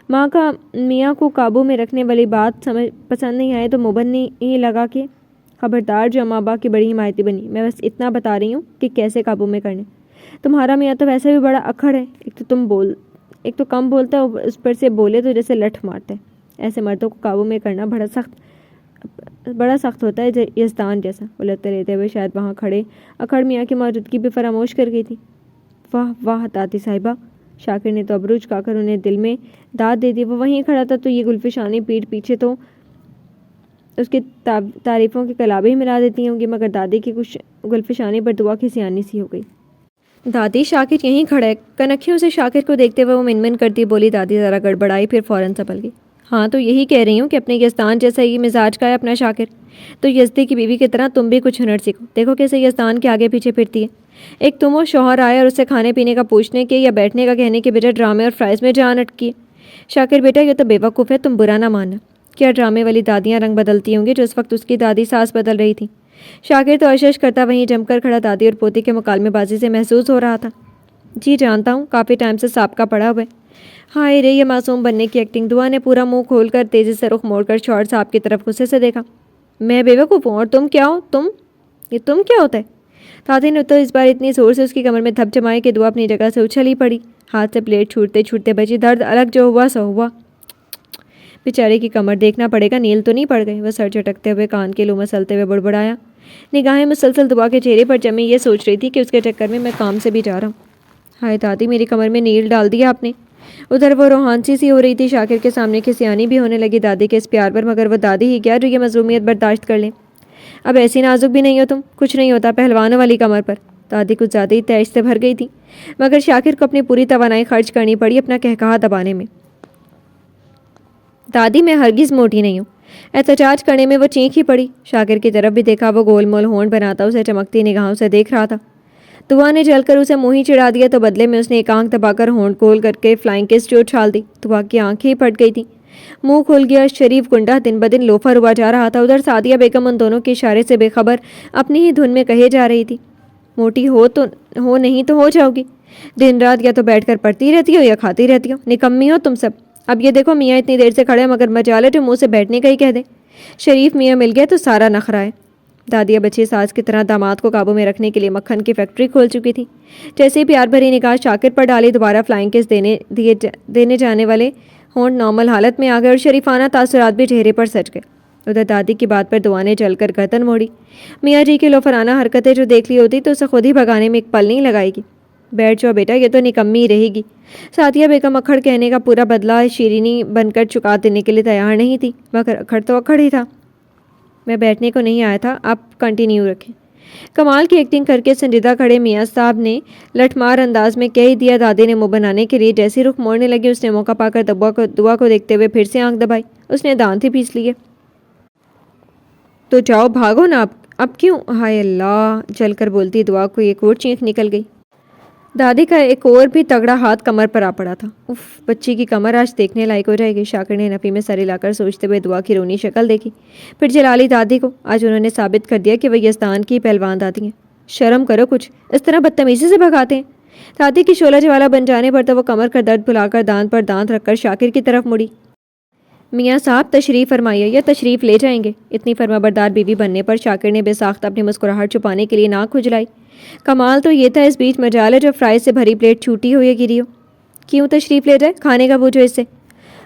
ماں کا میاں کو قابو میں رکھنے والی بات پسند نہیں آئے تو مبن نہیں لگا کہ خبردار، جو ماں باپ کی بڑی حمایتی بنی، میں بس اتنا بتا رہی ہوں کہ کیسے قابو میں کرنے۔ تمہارا میاں تو ویسے بھی بڑا اکھڑ ہے، ایک تو کم بولتا ہے، اس پر سے بولے تو جیسے لٹھ مارتا ہے۔ ایسے مردوں کو قابو میں کرنا بڑا سخت ہوتا ہے، یزدان جیسا۔ وہ لتے لیتے ہوئے شاید وہاں کھڑے اکھڑ میاں کی موجودگی بھی فراموش کر گئی تھی۔ واہ واہ دادی صاحبہ، شاکر نے تو ابرو چکا کر انہیں دل میں داد دے دی۔ وہ وہیں کھڑا تھا تو یہ گلفشانی پیٹھ پیچھے تو اس کی تعریفوں کے کلابے ہی ملا دیتی ہوں گی، مگر دادی کی کچھ گلفشانی پر دعا کی سیانی سی ہو گئی۔ دادی شاکر یہیں کھڑا ہے۔ کنکھیوں سے شاکر کو دیکھتے ہوئے وہ منمن کرتی بولی۔ دادی ذرا گڑبڑائی، پھر فوراً سنبھل گئی۔ ہاں تو یہی کہہ رہی ہوں کہ اپنے یزدان جیسا ہی مزاج کا ہے اپنا شاکر، تو یزدی کی بیوی کی طرح تم بھی کچھ ہنر سیکھو۔ دیکھو کیسے یزدان کے آگے پیچھے پھرتی ہے۔ ایک تم ہو، شوہر آئے اور اس سے کھانے پینے کا پوچھنے کے یا بیٹھنے کا کہنے کے بجائے ڈرامے اور فرائض میں جان اٹکی ہے۔ شاکر بیٹا یہ تو بے وقوف ہے، تم برا نہ ماننا۔ کیا ڈرامے والی دادیاں رنگ بدلتی ہوں گی جو اس وقت اس کی دادی ساس بدل رہی تھی۔ شاکر تو اشش کرتا وہیں جم کر کھڑا دادی اور پوتی کے مکالمے بازی سے محسوس ہو رہا تھا۔ جی جانتا ہوں، کافی ٹائم سے سابقہ پڑا ہوا ہے۔ ہائے رے یہ معصوم بننے کی ایکٹنگ۔ دعا نے پورا منہ کھول کر تیزی سے رخ موڑ کر شوہر صاحب کی طرف غصے سے دیکھا۔ میں بے وقوف ہوں اور تم کیا ہو؟ یہ تم کیا ہوتا ہے؟ دادی نے تو اس بار اتنی زور سے اس کی کمر میں دھپ جمائی کہ دعا اپنی جگہ سے اچھل ہی پڑی۔ ہاتھ سے پلیٹ چھوٹتے چھوٹتے بچی۔ درد الگ جو ہوا سو ہوا۔ بیچارے کی کمر دیکھنا پڑے گا، نیل تو نہیں پڑ گئے؟ وہ سر چٹکتے ہوئے کان کے لو مسلتے ہوئے بڑبڑایا۔ نگاہیں مسلسل دعا کے چہرے پر جمی، یہ سوچ رہی تھی کہ اس کے چکر میں کام سے بھی جا رہا ہوں۔ ہائے دادی میری کمر میں نیل ڈال دیا آپ نے۔ ادھر وہ روحانسی سی ہو رہی تھی، شاکر کے سامنے کھسیانی بھی ہونے لگی دادی کے اس پیار پر، مگر وہ دادی ہی کیا جو یہ مظلومیت برداشت کر لیں۔ اب ایسی نازک بھی نہیں ہو تم، کچھ نہیں ہوتا پہلوانوں والی کمر پر۔ دادی کچھ زیادہ ہی تیش سے بھر گئی تھی، مگر شاکر کو اپنی پوری توانائی خرچ کرنی پڑی اپنا کہکہا دبانے میں۔ دادی میں ہرگز موٹی نہیں ہوں۔ احتجاج کرنے میں وہ چینک ہی پڑی۔ شاکر کی طرف بھی دیکھا، وہ گول مول ہونٹ بناتا اسے چمکتی نگاہوں سے دیکھ رہا تھا۔ دعا نے جل کر اسے منہ ہی چڑھا دیا تو بدلے میں اس نے ایک آنکھ دبا کر ہونٹ گول کر کے فلائنگ کس جو اچھال دی۔ دعا کی آنکھیں ہی پھٹ گئی تھیں، منہ کھل گیا۔ شریف گنڈا دن بدن لوفر ہوا جا رہا تھا۔ ادھر سعدیہ بیگم ان دونوں کے اشارے سے بے خبر اپنی ہی دھن میں کہے جا رہی تھی، موٹی ہو نہیں تو ہو جاؤ گی۔ دن رات یا تو بیٹھ کر پڑھتی رہتی ہو یا کھاتی رہتی ہو، نکمی ہو تم سب۔ اب یہ دیکھو میاں اتنی دیر سے کھڑے، مگر مجال ہے جو منہ سے بیٹھنے کا ہی کہہ دیں۔ شریف میاں مل گیا تو سارا نخرا ہے۔ دادی اب اچھی ساس کی طرح داماد کو قابو میں رکھنے کے لیے مکھن کی فیکٹری کھول چکی تھی۔ جیسے ہی پیار بھری نگاہ شاکر پر ڈالی، دوبارہ فلائنگ کس دینے جانے والے ہونٹ نارمل حالت میں آ گئے اور شریفانہ تاثرات بھی چہرے پر سج گئے۔ ادھر دادی کی بات پر دعا نے جل کر گردن موڑی۔ میاں جی کی لوفرانہ حرکتیں جو دیکھ لی ہوتی تو اسے خود ہی بھگانے میں ایک پل نہیں لگائے گی۔ بیٹھ جاؤ بیٹا، یہ تو نکمی ہی رہے گی۔ سعدیہ بیگم اکھڑ کہنے کا پورا بدلہ شیرینی بن کر چکا دینے کے لیے تیار نہیں تھی، مگر اکھڑ تو اکھڑ ہی تھا۔ میں بیٹھنے کو نہیں آیا تھا، آپ کنٹینیو رکھیں۔ کمال کی ایکٹنگ کر کے سنجیدہ کھڑے میاں صاحب نے لٹھ مار انداز میں کہہ دیا۔ دادی نے منہ بنانے کے لیے جیسے رخ موڑنے لگی، اس نے موقع پا کر دعا کو دیکھتے ہوئے پھر سے آنکھ دبائی۔ اس نے دانت ہی پیس لیے۔ تو جاؤ بھاگو نا اب کیوں؟ ہائے اللہ، جل کر بولتی دعا کو ایک اور چینک نکل گئی۔ دادی کا ایک اور بھی تگڑا ہاتھ کمر پر آ پڑا تھا۔ اف، بچی کی کمر آج دیکھنے لائق ہو جائے گی۔ شاکر نے نفی میں سر ہلا کر سوچتے ہوئے دعا کی رونی شکل دیکھی، پھر جلالی دادی کو۔ آج انہوں نے ثابت کر دیا کہ وہ یزدان کی پہلوان دادی ہیں۔ شرم کرو کچھ، اس طرح بدتمیزی سے بھگاتے ہیں۔ دادی کی شعلہ جوالا بن جانے پر تو وہ کمر کا درد بھلا کر دانت پر دانت رکھ کر شاکر کی طرف مڑی۔ میاں صاحب تشریف فرمائیے یا تشریف لے جائیں گے؟ اتنی فرمانبردار بیوی بننے پر شاکر نے بے ساختہ اپنی مسکراہٹ چھپانے کے لیے ناک کھجلائی۔ کمال تو یہ تھا اس بیچ مجال ہے جو فرائض سے بھری پلیٹ چھوٹی ہو یا گری ہو۔ کیوں تشریف لے جائے؟ کھانے کا پوچھو اس سے۔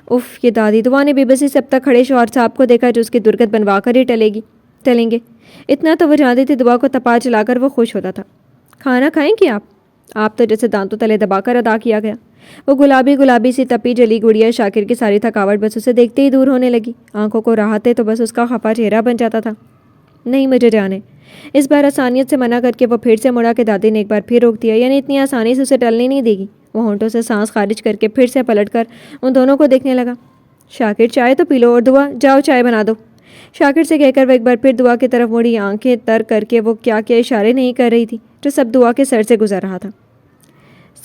اف، یہ دادی دعا نے بے بسی سے اب تک کھڑے شوہر صاحب کو دیکھا جو اس کی درگت بنوا کر ہی ٹلیں گے۔ اتنا تو وہ جانتی تھی دعا کو تپا چلا کر وہ خوش ہوتا تھا۔ کھانا کھائیں گے آپ تو جیسے دانتوں تلے دبا کر ادا کیا گیا۔ وہ گلابی سی تپی جلی گڑیا شاکر کی ساری تھکاوٹ بس اسے دیکھتے ہی دور ہونے لگی۔ آنکھوں کو راحت تو بس اس کا خفا چہرہ بن جاتا تھا۔ نہیں مجھے جانے۔ اس بار آسانیت سے منع کر کے وہ پھر سے مڑا کہ دادی نے ایک بار پھر روک دیا، یعنی اتنی آسانی سے اسے ٹلنے نہیں دے گی۔ وہ ہونٹوں سے سانس خارج کر کے پھر سے پلٹ کر ان دونوں کو دیکھنے لگا۔ شاکر چائے تو پی لو، اور دعا جاؤ چائے بنا دو۔ شاکر سے کہہ کر وہ ایک بار پھر دعا کی طرف مڑی۔ آنکھیں تر کر کے وہ کیا اشارے نہیں کر رہی تھی جو سب دعا کے سر سے گزر رہا تھا۔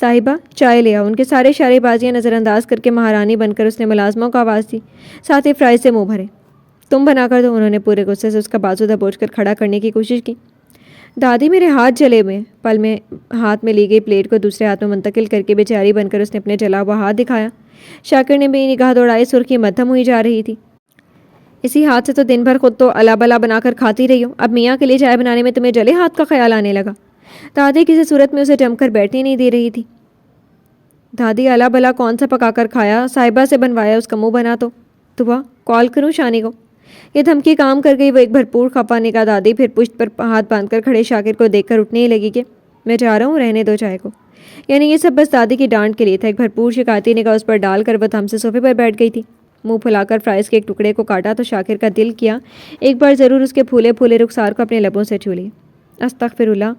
صاحبہ چائے لے آؤ۔ ان کے سارے اشارے بازیاں نظر انداز کر کے مہارانی بن کر اس نے ملازموں کو آواز دی، ساتھ ہی فرائض سے منہ بھرے۔ تم بنا کر دو۔ انہوں نے پورے غصے سے اس کا بازو دبوچ کر کھڑا کرنے کی کوشش کی۔ دادی میرے ہاتھ جلے ہوئے۔ پل میں ہاتھ میں لی گئی پلیٹ کو دوسرے ہاتھ میں منتقل کر کے بیچاری بن کر اس نے اپنے جلا ہوا ہاتھ دکھایا۔ شاکر نے بھی نگاہ دوڑائی، سرخی مدھم ہوئی جا رہی تھی۔ اسی ہاتھ سے تو دن بھر خود تو الا بلا بنا کر کھاتی رہی ہو، اب میاں کے لیے چائے بنانے میں تمہیں جلے ہاتھ کا خیال آنے لگا۔ دادی کسی صورت میں اسے جم کر بیٹھنے نہیں دے رہی تھی۔ دادی الا بلا کون سا پکا کر کھایا، صاحبہ سے بنوایا، اس کا منہ بنا تو۔ دعا کال کروں شانی کو؟ یہ دھمکی کام کر گئی۔ وہ ایک بھرپور خفا نگاہ دادی پھر پشت پر ہاتھ باندھ کر کھڑے شاکر کو دیکھ کر اٹھنے ہی لگی کہ میں جا رہا ہوں، رہنے دو چائے کو۔ یعنی یہ سب بس دادی کی ڈانٹ کے لیے تھا۔ ایک بھرپور شکایتی نگاہ اس پر ڈال کر وہ تھم سے صوفے پر بیٹھ گئی تھی۔ منہ پھلا کر فرائز کے ایک ٹکڑے کو کاٹا تو شاکر کا دل کیا ایک بار ضرور اس کے پھولے پھولے رخسار کو اپنے لبوں سے چھو لیا۔ استغفر اللہ،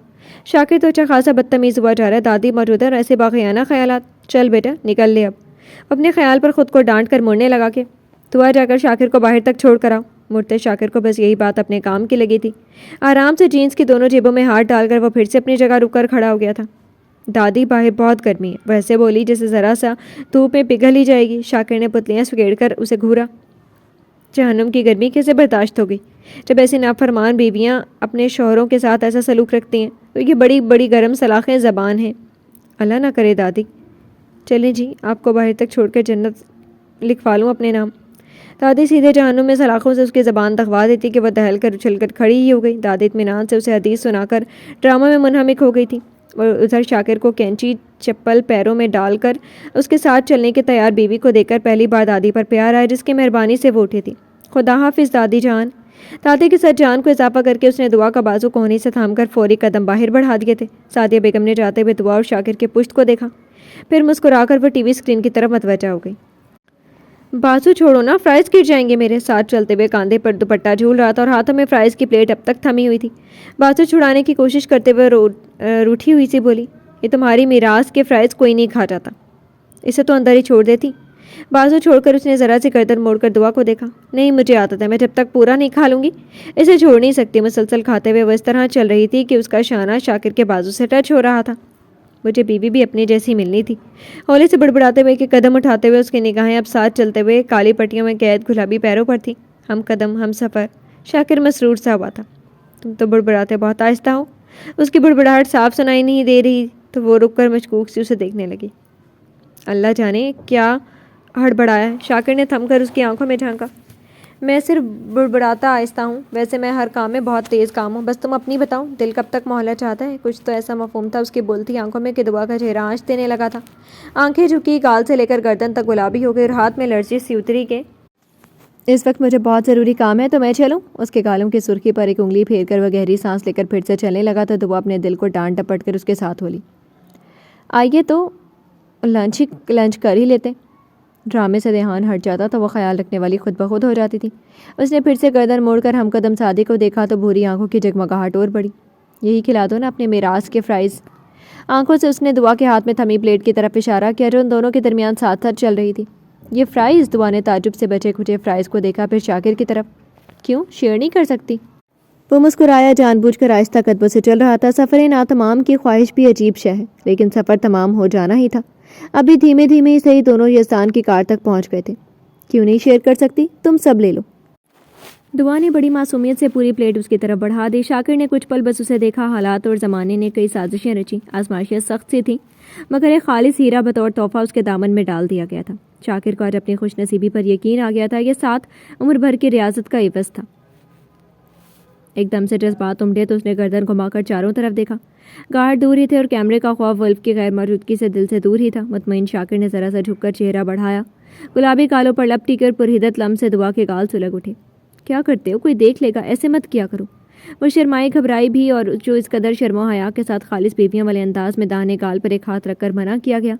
شاکر تو اچھا خاصا بدتمیز ہوا جا رہا ہے۔ دادی موجود ہے اور ایسے باقیانہ خیالات۔ چل بیٹا نکل لے اب۔ اپنے خیال پر خود کو ڈانٹ کر مڑنے لگا کہ تو آ جا کر شاکر کو باہر تک چھوڑ کر آؤ۔ مڑتے شاکر کو بس یہی بات اپنے کام کی لگی تھی۔ آرام سے جینس کی دونوں جیبوں میں ہاتھ ڈال کر وہ پھر سے اپنی جگہ رک کر کھڑا ہو گیا تھا۔ دادی باہر بہت گرمی ہے، ویسے بولی جیسے ذرا سا دھوپ میں پگھل ہی جائے گی۔ شاکر نے پتلیاں سکیڑ کر اسے گھورا۔ جہنم کی گرمی کیسے برداشت ہوگی جب ایسی نافرمان بیویاں اپنے شوہروں کے ساتھ ایسا سلوک رکھتی ہیں؟ تو یہ بڑی بڑی گرم سلاخیں زبان ہیں۔ اللہ نہ کرے دادی۔ چلیں جی، آپ کو باہر تک چھوڑ کر جنت لکھوا لوں اپنے نام۔ دادی سیدھے جہنم میں سلاخوں سے اس کی زبان دغوا دیتی کہ وہ دہل کر اچھل کر کھڑی ہی ہو گئی۔ دادی اطمینان سے اسے حدیث سنا کر ڈرامہ میں منہمک ہو گئی تھی اور ادھر شاکر کو کینچی چپل پیروں میں ڈال کر اس کے ساتھ چلنے کے تیار بیوی کو دیکھ کر پہلی بار دادی پر پیار آیا، جس کی مہربانی سے وہ اٹھی تھی۔ خدا حافظ دادی جان۔ دادی کے ساتھ جان کو اضافہ کر کے اس نے دعا کا بازو کوہنی سے تھام کر فوری قدم باہر بڑھا دیے تھے۔ سعدیہ بیگم نے جاتے ہوئے دعا اور شاکر کے پشت کو دیکھا، پھر مسکرا کر وہ ٹی وی اسکرین کی طرف متوجہ ہو گئی۔ بازو چھوڑو نا، فرائز گر جائیں گے میرے۔ ساتھ چلتے ہوئے کاندھے پر دوپٹہ جھول رہا تھا اور ہاتھوں میں فرائز کی پلیٹ اب تک تھمی ہوئی تھی۔ بازو چھڑانے کی کوشش کرتے ہوئے روٹھی ہوئی سی بولی، یہ تمہاری میراث کے فرائز کوئی نہیں کھا جاتا، اسے تو اندر ہی چھوڑ دیتی۔ بازو چھوڑ کر اس نے ذرا سی گردن موڑ کر دعا کو دیکھا۔ نہیں، مجھے عادت ہے، میں جب تک پورا نہیں کھا لوں گی اسے چھوڑ نہیں سکتی۔ مسلسل کھاتے ہوئے وہ اس طرح چل رہی تھی کہ اس کا شانہ شاکر کے بازو سے ٹچ ہو رہا تھا۔ مجھے بیوی بھی اپنی جیسی ملنی تھی، ہولے سے بڑبڑاتے ہوئے کہ قدم اٹھاتے ہوئے اس کی نگاہیں اب ساتھ چلتے ہوئے کالی پٹیوں میں قید گلابی پیروں پر تھی۔ ہم قدم ہم سفر۔ شاکر مسرور سا ہوا تھا۔ تم تو بڑبڑاتے بہت آہستہ ہو۔ اس کی بڑبڑاہٹ صاف سنائی نہیں دے رہی تو وہ رک کر مشکوک سی اسے دیکھنے لگی۔ اللہ جانے کیا ہڑبڑایا ہے۔ شاکر نے تھم کر اس کی آنکھوں میں جھانکا۔ میں صرف بڑبڑاتا آہستہ ہوں، ویسے میں ہر کام میں بہت تیز کام ہوں۔ بس تم اپنی بتاؤ، دل کب تک مہلت چاہتا ہے؟ کچھ تو ایسا مفہوم تھا اس کی بولتی آنکھوں میں کہ دعا کا چہرہ آنچ دینے لگا تھا۔ آنکھیں جھکی، گال سے لے کر گردن تک گلابی ہو گئی اور ہاتھ میں لرزش سی اتری کہ اس وقت مجھے بہت ضروری کام ہے تو میں چلوں۔ اس کے گالوں کی سرخی پر ایک انگلی پھیر کر وہ گہری سانس لے کر پھر سے چلنے لگا تو دعا اپنے دل کو ڈانٹ ڈپٹ کر اس کے ساتھ ہو لی۔ آئیے تو لنچ کر ہی لیتے۔ ڈرامے سے دھیان ہٹ جاتا تو وہ خیال رکھنے والی خود بخود ہو جاتی تھی۔ اس نے پھر سے گردن موڑ کر ہم قدم سعدی کو دیکھا تو بھوری آنکھوں کی جگمگاہٹ اور بڑھی۔ یہی کھلا دو نا اپنے میراث کے فرائز۔ آنکھوں سے اس نے دعا کے ہاتھ میں تھمی پلیٹ کی طرف اشارہ کیا جو ان دونوں کے درمیان ساتھ ساتھ چل رہی تھی۔ یہ فرائز؟ دعا نے تعجب سے بچے کھچے فرائز کو دیکھا، پھر شاکر کی طرف۔ کیوں شیئر نہیں کر سکتی؟ وہ مسکرایا، جان بوجھ کر آہستہ قدموں سے چل رہا تھا۔ سفر ناتمام کی خواہش بھی عجیب شے ہے، لیکن سفر تمام ہو جانا ہی تھا۔ ابھی دھیمے دھیمے ہی صحیح دونوں یزدان کی کار تک پہنچ گئے تھے۔ کیوں نہیں شیئر کر سکتی؟ تم سب لے لو۔ دعا نے بڑی معصومیت سے پوری پلیٹ اس کی طرف بڑھا دی۔ شاکر نے کچھ پل بس اسے دیکھا۔ حالات اور زمانے نے کئی سازشیں رچی، آزمائشیں سخت سی تھیں، مگر ایک خالص ہیرا بطور تحفہ اس کے دامن میں ڈال دیا گیا تھا۔ شاکر کو آج اپنی خوش نصیبی پر یقین آ گیا تھا۔ یہ ساتھ عمر بھر کی ریاضت کا عوض تھا۔ ایک دم سے جذبات امڑے تو اس نے گردن گھما کر چاروں طرف دیکھا۔ گارڈ دور ہی تھے اور کیمرے کا خوف ولف کی غیر موجودگی سے دل سے دور ہی تھا۔ مطمئن شاکر نے ذرا سا جھک کر چہرہ بڑھایا، گلابی گالوں پر لپٹی کر پرہدت لمس سے دعا کے گال سلگ اٹھے۔ کیا کرتے ہو؟ کوئی دیکھ لے گا، ایسے مت کیا کرو۔ وہ شرمائی گھبرائی بھی، اور جو اس قدر شرم و حیا کے ساتھ خالص بیویاں والے انداز میں داہنے گال پر ایک ہاتھ رکھ کر منع کیا گیا،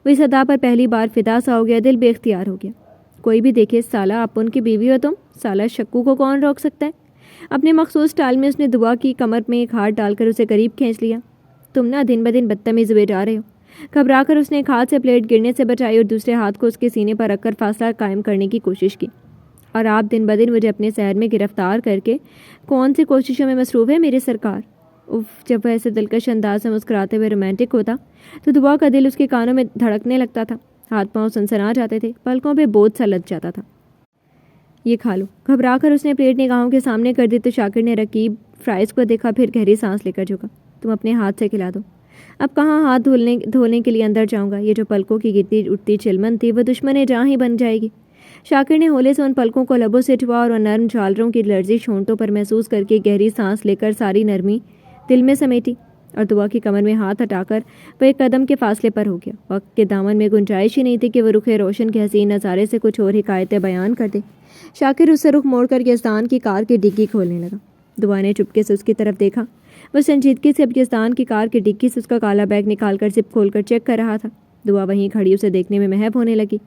وہ اس ادا پر پہلی بار فدا سا ہو گیا، دل بے اختیار ہو گیا۔ کوئی بھی دیکھے سالہ، آپ ان کی بیوی ہو تم، سالہ شکو کو کون روک سکتا ہے؟ اپنے مخصوص ٹال میں اس نے دعا کی کمر میں ایک ہاتھ ڈال کر اسے قریب کھینچ لیا۔ تم نا دن بدن بدتمیز ہوئے جا رہے ہو۔ گھبرا کر اس نے ایک ہاتھ سے پلیٹ گرنے سے بچائی اور دوسرے ہاتھ کو اس کے سینے پر رکھ کر فاصلہ قائم کرنے کی کوشش کی۔ اور آپ دن بدن مجھے اپنے سحر میں گرفتار کر کے کون سی کوششوں میں مصروف ہے میرے سرکار؟ جب وہ ایسے دلکش انداز سے مسکراتے ہوئے رومانٹک ہوتا تو دعا کا دل اس کے کانوں میں دھڑکنے لگتا تھا، ہاتھ پاؤں سنسنا جاتے تھے، پلکوں پہ بوجھ سا لد جاتا تھا۔ یہ کھا لو۔ گھبرا کر اس نے پلیٹ نگاہوں کے سامنے کر دی تو شاکر نے رقیب فرائز کو دیکھا، پھر گہری سانس لے کر جھکا۔ تم اپنے ہاتھ سے کھلا دو۔ اب کہاں ہاتھ دھولنے کے لیے اندر جاؤں گا؟ یہ جو پلکوں کی گرتی اٹھتی چلمن تھی وہ دشمن جاں ہی بن جائے گی۔ شاکر نے ہولے سے ان پلکوں کو لبوں سے چھوا اور نرم جھالروں کی لرزش ہونٹوں پر محسوس کر کے گہری سانس لے کر ساری نرمی دل میں سمیٹی اور دعا کی کمر میں ہاتھ ہٹا کر وہ ایک قدم کے فاصلے پر ہو گیا۔ وقت کے دامن میں گنجائش ہی نہیں تھی کہ وہ رخ روشن کے حسین نظارے سے کچھ اور حکایتیں بیان کر دے۔ شاکر اس سے رخ موڑ کر یزدان کی کار کی ڈگی کھولنے لگا۔ دعا نے چپکے سے اس کی طرف دیکھا، وہ سنجیدگی سے ابیستان کی کار کی ڈگی سے اس کا کالا بیگ نکال کر زپ کھول کر چیک کر رہا تھا۔ دعا وہیں کھڑی اسے دیکھنے میں محب ہونے لگی۔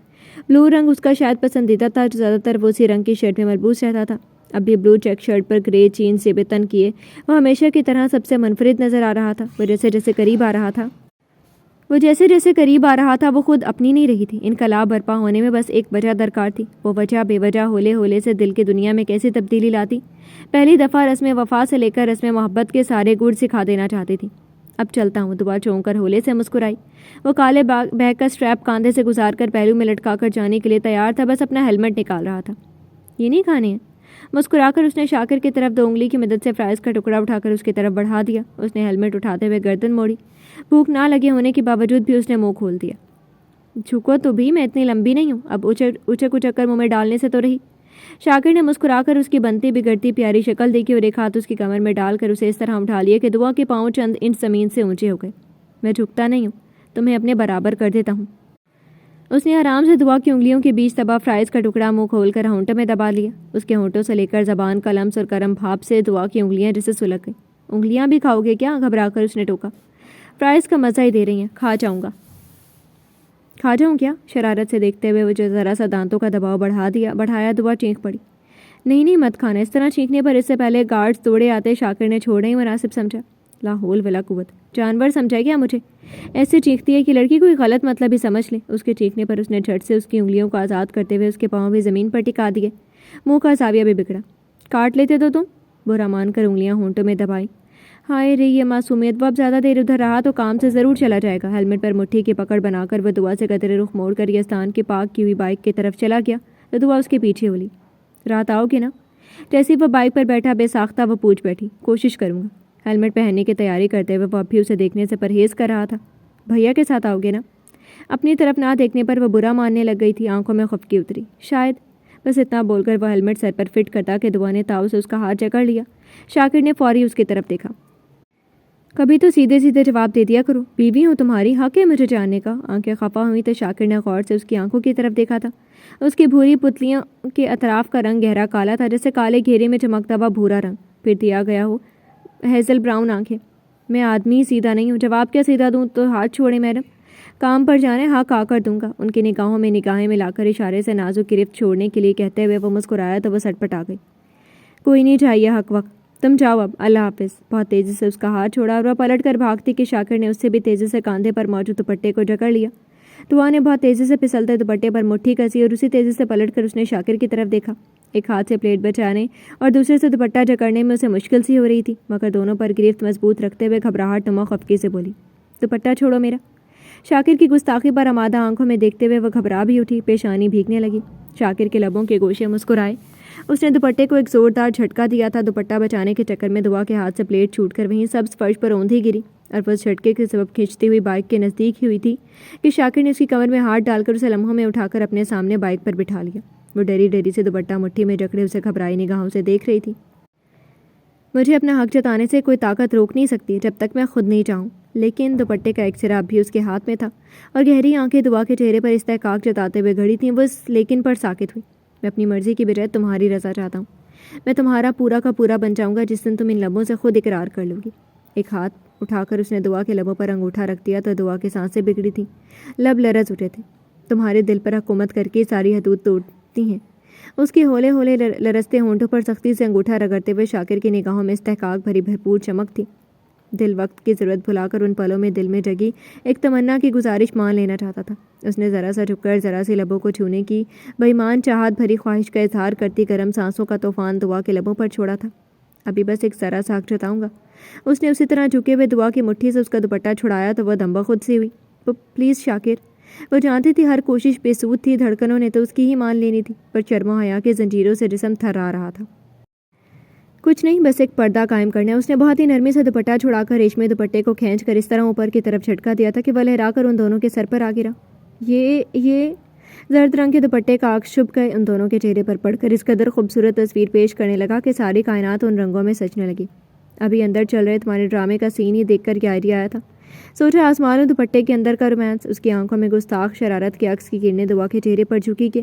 بلو رنگ اس کا شاید پسندیدہ تھا، جو زیادہ تر وہ اسی رنگ کی شرٹ میں ملبوس رہتا تھا۔ اب بھی بلو چیک شرٹ پر گرے جینز سے بتن کیے وہ ہمیشہ کی طرح سب سے منفرد نظر آ رہا تھا۔ وہ جیسے جیسے قریب آ رہا تھا وہ خود اپنی نہیں رہی تھی۔ انقلاب برپا ہونے میں بس ایک وجہ درکار تھی۔ وہ وجہ بے وجہ ہولے ہولے سے دل کی دنیا میں کیسی تبدیلی لاتی۔ پہلی دفعہ رسم وفا سے لے کر رسم محبت کے سارے گڑ سکھا دینا چاہتی تھی۔ اب چلتا ہوں، دعا چونک کر ہولے سے مسکرائی۔ وہ کالے بیگ کا اسٹریپ کاندھے سے گزار کر پہلو میں لٹکا کر جانے کے لیے تیار تھا، بس اپنا ہیلمٹ نکال رہا تھا۔ یہ نہیں کھانے ہیں؟ مسکرا کر اس نے شاکر کی طرف 2 انگلی کی مدد سے فرائز کا ٹکڑا اٹھا کر اس کی طرف بڑھا دیا۔ اس نے ہیلمٹ اٹھاتے ہوئے گردن موڑی۔ بھوک نہ لگے ہونے کے باوجود بھی اس نے منہ کھول دیا۔ جھکو تو بھی، میں اتنی لمبی نہیں ہوں، اب اچک کر منہ میں ڈالنے سے تو رہی۔ شاکر نے مسکرا کر اس کی بنتی بگڑتی پیاری شکل دیکھی اور ایک ہاتھ اس کی کمر میں ڈال کر اسے اس طرح اٹھا لیا کہ دعا کے پاؤں چند انچ زمین سے اونچے ہو گئے۔ میں جھکتا نہیں ہوں، تمہیں اپنے برابر کر دیتا ہوں۔ اس نے آرام سے دعا کی انگلیوں کے بیچ دبا فرائز کا ٹکڑا منہ کھول کر ہونٹوں میں دبا لیا۔ اس کے ہونٹوں سے لے کر زبان کا لمس اور گرم بھاپ سے دعا کی انگلیاں جسے سلگ گئیں۔ انگلیاں بھی کھاؤ گے کیا؟ گھبرا کر اس نے ٹوکا۔ فرائز کا مزہ ہی دے رہی ہیں، کھا جاؤں کیا؟ شرارت سے دیکھتے ہوئے وہ جو ذرا سا دانتوں کا دباؤ بڑھایا دعا چینک پڑی۔ نہیں مت کھانا۔ اس طرح چینکنے پر اس سے پہلے گارڈز دوڑے آتے شاکر نے چھوڑنا ہی مناسب سمجھا۔ لا حول ولا قوت، جانور سمجھا کیا مجھے؟ ایسے چیختی ہے کہ لڑکی کوئی غلط مطلب ہی سمجھ لے۔ اس کے چیخنے پر اس نے جھٹ سے اس کی انگلیوں کو آزاد کرتے ہوئے اس کے پاؤں بھی زمین پر ٹکا دیے۔ منہ کا زاویہ بھی بگڑا۔ کاٹ لیتے تو تم؟ برا مان کر انگلیاں ہونٹوں میں دبائی۔ ہائے رے یہ معصومیت، وہ اب زیادہ دیر ادھر رہا تو کام سے ضرور چلا جائے گا۔ ہیلمٹ پر مٹھی کی پکڑ بنا کر وہ دعا سے قدرے رخ موڑ کر یزدان کی پاک کی ہوئی بائک کی طرف چلا گیا تو دعا اس کے پیچھے بولی، رات آؤ گے نا؟ جیسے وہ بائک پر بیٹھا بے ساختہ وہ پوچھ بیٹھی، کوشش کروں گا۔ ہیلمٹ پہننے کی تیاری کرتے ہوئے وہ اب بھی اسے دیکھنے سے پرہیز کر رہا تھا۔ بھیا کے ساتھ آؤ گے نا؟ اپنی طرف نہ دیکھنے پر وہ برا ماننے لگ گئی تھی، آنکھوں میں خفگی اتری۔ شاید۔ بس اتنا بول کر وہ ہیلمٹ سر پر فٹ کرتا کہ دعا نے تاؤ سے اس کا ہاتھ جکڑ لیا۔ شاکر نے فوری اس کی طرف دیکھا۔ کبھی تو سیدھے جواب دے دیا کرو، بیوی ہوں تمہاری، حق ہے مجھے جاننے کا۔ آنکھیں خفا ہوئی تو شاکر نے غور سے اس کی آنکھوں کی طرف دیکھا تھا۔ اس کی بھوری پتلیوں کے اطراف کا رنگ گہرا کالا تھا، جیسے کالے گھیرے میں چمکتا ہوا بھورا رنگ پھر دیا گیا ہو۔ ہیزل براؤن آنکھیں۔ میں آدمی سیدھا نہیں ہوں، جواب کیا سیدھا دوں؟ تو ہاتھ چھوڑے میڈم، کام پر جانے، حق آ کر دوں گا۔ ان کی نگاہوں میں نگاہیں ملا کر اشارے سے نازک گرفت چھوڑنے کے لیے کہتے ہوئے وہ مسکرایا تو وہ سٹ پٹ آ گئی۔ کوئی نہیں چاہیے حق وقت، تم جاؤ اب، اللہ حافظ۔ بہت تیزی سے اس کا ہاتھ چھوڑا اور وہ پلٹ کر بھاگتی کہ شاکر نے اس سے بھی تیزی سے کاندھے پر موجود دوپٹے کو جکڑ لیا۔ دعا نے بہت تیزی سے پھسلتے دوپٹے پر مٹھی کسی اور اسی تیزی سے پلٹ کر اس نے شاکر کی طرف دیکھا۔ ایک ہاتھ سے پلیٹ بچانے اور دوسرے سے دوپٹہ جکڑنے میں اسے مشکل سی ہو رہی تھی، مگر دونوں پر گرفت مضبوط رکھتے ہوئے گھبراہٹ نما خفگی سے بولی، دوپٹہ چھوڑو میرا۔ شاکر کی گستاخی پر آمادہ آنکھوں میں دیکھتے ہوئے وہ گھبرا بھی اٹھی، پیشانی بھیگنے لگی۔ شاکر کے لبوں کے گوشے مسکرائے۔ اس نے دوپٹے کو ایک زوردار جھٹکا دیا تھا۔ دوپٹہ بچانے کے چکر میں دعا کے ہاتھ سے پلیٹ چھوٹ کر وہیں سبز فرش پر اوندھی گری اور وہ اس جھٹکے کے سبب کھینچتی ہوئی بائک کے نزدیک ہی ہوئی تھی کہ شاکر نے اس کی کمر میں ہاتھ ڈال کر اسے لمحوں میں اٹھا کر اپنے سامنے بائک پر بٹھا لیا۔ وہ ڈری سے دوپٹہ مٹھی میں جکڑے اسے گھبرائی نگاہوں سے دیکھ رہی تھی۔ مجھے اپنا حق جتانے سے کوئی طاقت روک نہیں سکتی جب تک میں خود نہیں چاہوں، لیکن دوپٹے کا ایک سرا اب بھی اس کے ہاتھ میں تھا اور گہری آنکھیں دعا کے چہرے پر استحقاق جتاتے ہوئے گھڑی تھیں۔ وہ اس لیکن پر ساکت ہوئی۔ میں اپنی مرضی کی بجائے تمہاری رضا چاہتا ہوں۔ میں تمہارا پورا کا پورا بن جاؤں گا جس دن تم ان لبوں سے خود اقرار کر لو گی۔ ایک ہاتھ اٹھا کر اس نے دعا کے لبوں پر انگوٹھا رکھ دیا تو دعا کی سانسیں بگڑی تھیں، لب لرز اٹھے تھے۔ تمہارے دل پر حکومت کر کے ساری حدود توڑتی ہیں۔ اس کی ہولے ہولے لرزتے ہونٹوں پر سختی سے انگوٹھا رگڑتے ہوئے شاکر کی نگاہوں میں استحقاق بھری بھرپور چمک تھی۔ دل وقت کی ضرورت بھلا کر ان پلوں میں دل میں جگی ایک تمنا کی گزارش مان لینا چاہتا تھا۔ اس نے ذرا سا جھک کر ذرا سی لبوں کو چھونے کی بے ایمان چاہت بھری خواہش کا اظہار کرتی گرم سانسوں کا طوفان دعا کے لبوں پر چھوڑا تھا۔ ابھی بس ایک ذرا سا حق جتاؤں گا۔ اس نے اسی طرح جھکے ہوئے دعا کی مٹھی سے اس کا دوپٹہ چھڑایا تو وہ دمبا خود سی ہوئی۔ پلیز شاکر۔ وہ جانتی تھی ہر کوشش بے سود تھی، دھڑکنوں نے تو اس کی ہی مان لینی تھی، پر شرم و حیا کی زنجیروں سے جسم تھرا رہا تھا۔ کچھ نہیں، بس ایک پردہ قائم کرنا ہے۔ اس نے بہت ہی نرمی سے دوپٹہ چھڑا کر ریشمی دوپٹے کو کھینچ کر اس طرح اوپر کی طرف جھٹکا دیا تھا کہ وہ لہرا کر ان دونوں کے سر پر آ گرا۔ یہ زرد رنگ کے دوپٹے کا عکس چھپ گئے ان دونوں کے چہرے پر پڑ کر اس قدر خوبصورت تصویر پیش کرنے لگا کہ ساری کائنات ان رنگوں میں سجنے لگی۔ ابھی اندر چل رہے تمہارے ڈرامے کا سین ہی دیکھ کر کیا آئیڈیا آیا تھا، سوچا آسمان و دوپٹے کے اندر کا رومانس۔ اس کی آنکھوں میں گستاخ شرارت کے عکس کی کرنیں دعا کے چہرے پر جھکی کہ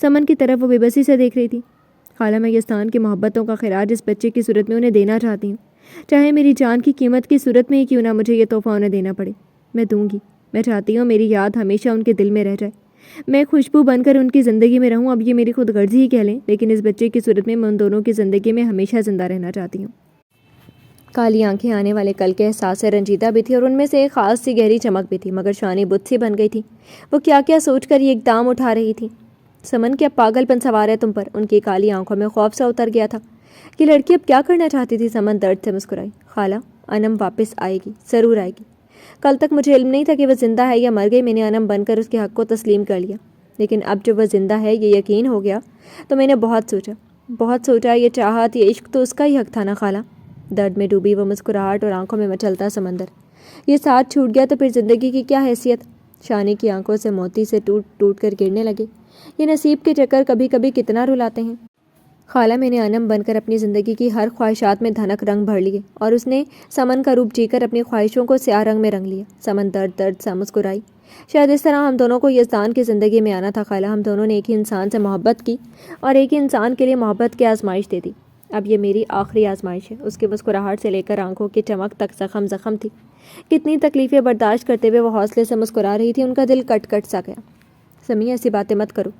سمن کی طرف وہ بے بسی سے دیکھ رہی تھی۔ خالہ، میں یزدان کی محبتوں کا خراج اس بچے کی صورت میں انہیں دینا چاہتی ہوں، چاہے میری جان کی قیمت کی صورت میں ہی کیوں نہ مجھے یہ تحفہ انہیں دینا پڑے، میں دوں گی۔ میں چاہتی ہوں میری یاد ہمیشہ ان کے دل میں رہ جائے، میں خوشبو بن کر ان کی زندگی میں رہوں۔ اب یہ میری خود غرضی ہی کہہ لیں، لیکن اس بچے کی صورت میں ان دونوں کی زندگی میں ہمیشہ زندہ رہنا چاہتی ہوں۔ کالی آنکھیں آنے والے کل کے احساس سے رنجیدہ بھی تھی اور ان میں سے ایک خاص سی گہری چمک بھی تھی، مگر شانی بت سی بن گئی تھی۔ وہ کیا کیا سوچ کر یہ اقدام اٹھا رہی تھی۔ سمن کیا پاگل پن سوار ہے تم پر؟ ان کی کالی آنکھوں میں خوف سا اتر گیا تھا۔ یہ لڑکی اب کیا کرنا چاہتی تھی؟ سمن درد سے مسکرائی۔ خالہ، انم واپس آئے گی، ضرور آئے گی۔ کل تک مجھے علم نہیں تھا کہ وہ زندہ ہے یا مر گئی۔ میں نے انم بن کر اس کے حق کو تسلیم کر لیا، لیکن اب جب وہ زندہ ہے یہ یقین ہو گیا تو میں نے بہت سوچا۔ یہ چاہت، یہ عشق تو اس کا ہی حق تھا نا خالہ؟ درد میں ڈوبی وہ مسکراہٹ اور آنکھوں میں مچلتا سمندر۔ یہ ساتھ چھوٹ گیا تو پھر زندگی کی کیا حیثیت؟ شانی کی آنکھوں سے موتی سے ٹوٹ کر گرنے لگے۔ یہ نصیب کے چکر کبھی کبھی کتنا رلاتے ہیں۔ خالہ، میں نے انم بن کر اپنی زندگی کی ہر خواہشات میں دھنک رنگ بھر لیے اور اس نے سمن کا روپ جی کر اپنی خواہشوں کو سیاہ رنگ میں رنگ لیا۔ سمن درد سا مسکرائی۔ شاید اس طرح ہم دونوں کو یزدان کی زندگی میں آنا تھا خالہ۔ ہم دونوں نے ایک ہی انسان سے محبت کی اور ایک ہی انسان کے لیے محبت کی آزمائش دے دی۔ اب یہ میری آخری آزمائش ہے۔ اس کی مسکراہٹ سے لے کر آنکھوں کی چمک تک زخم تھی۔ کتنی تکلیفیں برداشت کرتے ہوئے وہ حوصلے سے مسکرا رہی تھی۔ ان کا دل کٹ سا گیا۔ سمیع، ایسی باتیں مت کرو۔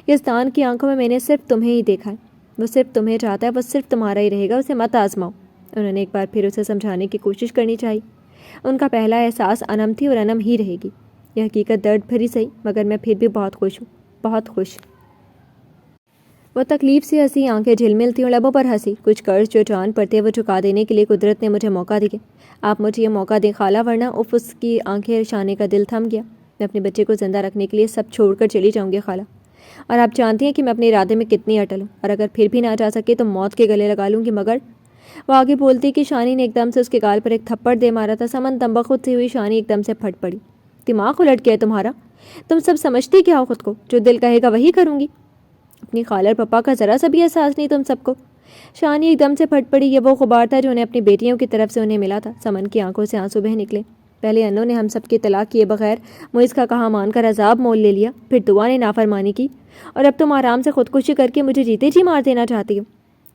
یزدان کی آنکھوں میں نے صرف تمہیں ہی دیکھا ہے۔ وہ صرف تمہیں چاہتا ہے، وہ صرف تمہارا ہی رہے گا، اسے مت آزماؤ۔ انہوں نے ایک بار پھر اسے سمجھانے کی کوشش کرنی چاہی۔ ان کا پہلا احساس انم تھی اور انم ہی رہے گی۔ یہ حقیقت درد بھری صحیح، مگر میں پھر بھی بہت خوش ہوں، بہت خوش۔ وہ تکلیف سے ہنسی، آنکھیں جھلمل تھیں اور لبوں پر ہنسی۔ کچھ قرض جو جان پڑتے وہ چکا دینے کے لیے قدرت نے مجھے موقع دیے۔ آپ مجھے یہ موقع دیں خالہ، ورنہ اس کی آنکھیں شانے کا دل تھم گیا۔ میں اپنے بچے کو زندہ رکھنے کے لیے سب چھوڑ کر چلی جاؤں گی خالہ، اور آپ جانتی ہیں کہ میں اپنے ارادے میں کتنی اٹل ہوں، اور اگر پھر بھی نہ جا سکے تو موت کے گلے لگا لوں گی۔ مگر وہ آگے بولتی کہ شانی نے ایک دم سے اس کے گال پر ایک تھپڑ دے مارا تھا۔ سمن تمبخود سی ہوئی شانی ایک دم سے پھٹ پڑی۔ دماغ الٹ گیا تمہارا؟ تم سب سمجھتی کیا ہو خود کو؟ جو دل کہے گا وہی کروں گی۔ اپنی خالہ اور پپا کا ذرا سا بھی احساس نہیں تم سب کو؟ شانی ایک دم سے پھٹ پڑی۔ یہ وہ غبار تھا جو انہیں اپنی بیٹیوں کی طرف سے انہیں ملا تھا۔ سمن کی آنکھوں سے آنسو بہہ نکلے۔ پہلے انوں نے ہم سب کی طلاق کیے بغیر معز کا کہا مان کر عذاب مول لے لیا، پھر دعا نے نافرمانی کی، اور اب تم آرام سے خودکشی کر کے مجھے جیتے جی مار دینا چاہتی ہو۔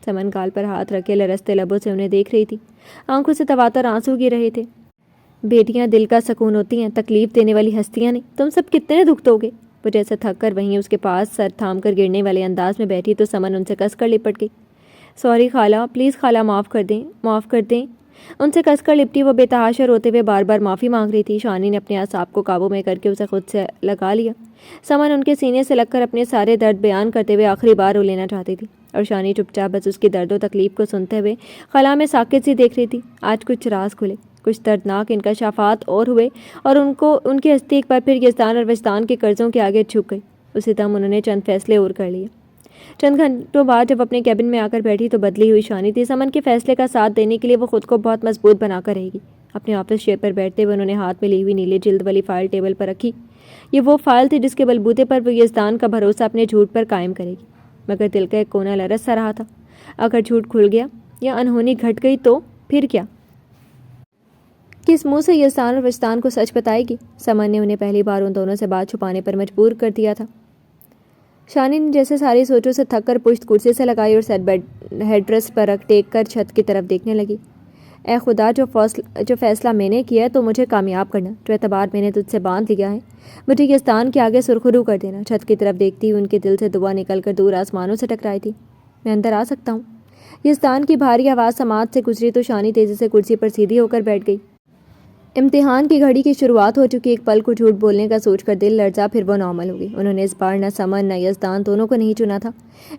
سمن گال پر ہاتھ رکھے لرزتے لبوں سے انہیں دیکھ رہی تھی۔ آنکھوں سے تواتر آنسو گر رہے تھے۔ بیٹیاں دل کا سکون ہوتی ہیں، تکلیف دینے والی ہستیاں نہیں۔ تم سب کتنے دکھ دو گے؟ وہ جیسے تھک کر وہیں اس کے پاس سر تھام کر گرنے والے انداز میں بیٹھی تو سمن ان سے کس کر لپٹ گئی۔ سوری خالہ، پلیز خالہ، معاف کر دیں۔ ان سے کس کر لپٹی وہ بے تحاشا روتے ہوئے بار بار معافی مانگ رہی تھی۔ شانی نے اپنے اعصاب کو قابو میں کر کے اسے خود سے لگا لیا۔ سمن ان کے سینے سے لگ کر اپنے سارے درد بیان کرتے ہوئے آخری بار رو لینا چاہتی تھی، اور شانی چپ چاپ بس اس کی درد و تکلیف کو سنتے ہوئے خلا میں ساکت سی دیکھ رہی تھی۔ آج کچھ راز کھلے، کچھ دردناک انکشافات اور ہوئے، اور ان کی ہستی ایک بار پھر یزدان اور وجدان کے قرضوں کے آگے جھک گئی۔ اسی دم انہوں نے چند فیصلے اور کر لیے۔ چند گھنٹوں بعد جب اپنے کیبن میں آ کر بیٹھی تو بدلی ہوئی شانی تھی۔ سمن کے فیصلے کا ساتھ دینے کے لیے وہ خود کو بہت مضبوط بنا کر رہے گی۔ اپنے آفس چیئر پر بیٹھتے ہوئے انہوں نے ہاتھ میں لی ہوئی نیلے جلد والی فائل ٹیبل پر رکھی۔ یہ وہ فائل تھی جس کے بلبوتے پر وہ یزدان کا بھروسہ اپنے جھوٹ پر قائم کرے گی، مگر دل کا ایک کونا لرز سا رہا تھا۔ اگر جھوٹ کھل گیا یا انہونی گھٹ گئی تو پھر کیا؟ کس منہ سے یزدان اور وجدان کو سچ بتائے گی؟ سمن نے انہیں پہلی بار ان دونوں سے بات چھپانے پر مجبور کر دیا تھا۔ شانی نے جیسے ساری سوچوں سے تھک کر پشت کرسی سے لگائی اور سر ہیڈ ریسٹ پر رکھ ٹیک کر چھت کی طرف دیکھنے لگی۔ اے خدا، جو فیصلہ میں نے کیا ہے تو مجھے کامیاب کرنا، جو اعتبار میں نے تجھ سے باندھ لیا ہے مجھے یزدان کے آگے سرخرو کر دینا۔ چھت کی طرف دیکھتی ہوئی ان کے دل سے دعا نکل کر دور آسمانوں سے ٹکرائی تھی۔ میں اندر آ سکتا ہوں؟ یزدان کی بھاری آواز سماعت سے گزری تو شانی تیزی سے کرسی پر سیدھی ہو کر بیٹھ گئی۔ امتحان کی گھڑی کی شروعات ہو چکی۔ ایک پل کو جھوٹ بولنے کا سوچ کر دل لرزا، پھر وہ نارمل ہو گئی۔ انہوں نے اس بار نہ سمن نہ یزدان دونوں کو نہیں چنا تھا،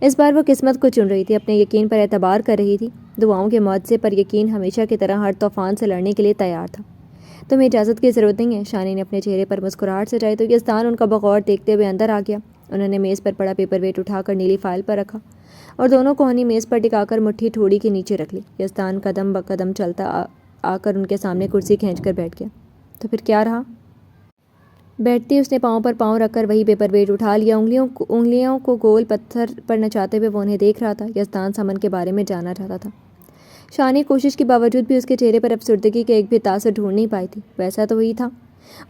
اس بار وہ قسمت کو چن رہی تھی، اپنے یقین پر اعتبار کر رہی تھی۔ دعاؤں کے معجزے پر یقین ہمیشہ کی طرح ہر طوفان سے لڑنے کے لیے تیار تھا۔ تمہیں اجازت کی ضرورت نہیں ہے، شانی نے اپنے چہرے پر مسکراہٹ سجائی تو یزدان ان کا بغور دیکھتے ہوئے اندر آ گیا۔ انہوں نے میز پر پڑا پیپر ویٹ اٹھا کر نیلی فائل پر رکھا اور دونوں کوہنی میز پر ٹکا کر مٹھی ٹھوڑی کے نیچے رکھ لی۔ یزدان قدم بقدم چلتا آ کر ان کے سامنے کرسی کھینچ کر بیٹھ گیا۔ تو پھر کیا رہا؟ بیٹھتی اس نے پاؤں پر پاؤں رکھ کر وہی پیپر ویٹ اٹھا لیا۔ انگلیوں کو گول پتھر پر نچاتے ہوئے وہ انہیں دیکھ رہا تھا۔ یزدان سمن کے بارے میں جاننا چاہتا تھا۔ شانی کوشش کے باوجود بھی اس کے چہرے پر افسردگی کے ایک بھی تاثر ڈھونڈ نہیں پائی تھی۔ ویسا تو وہی تھا،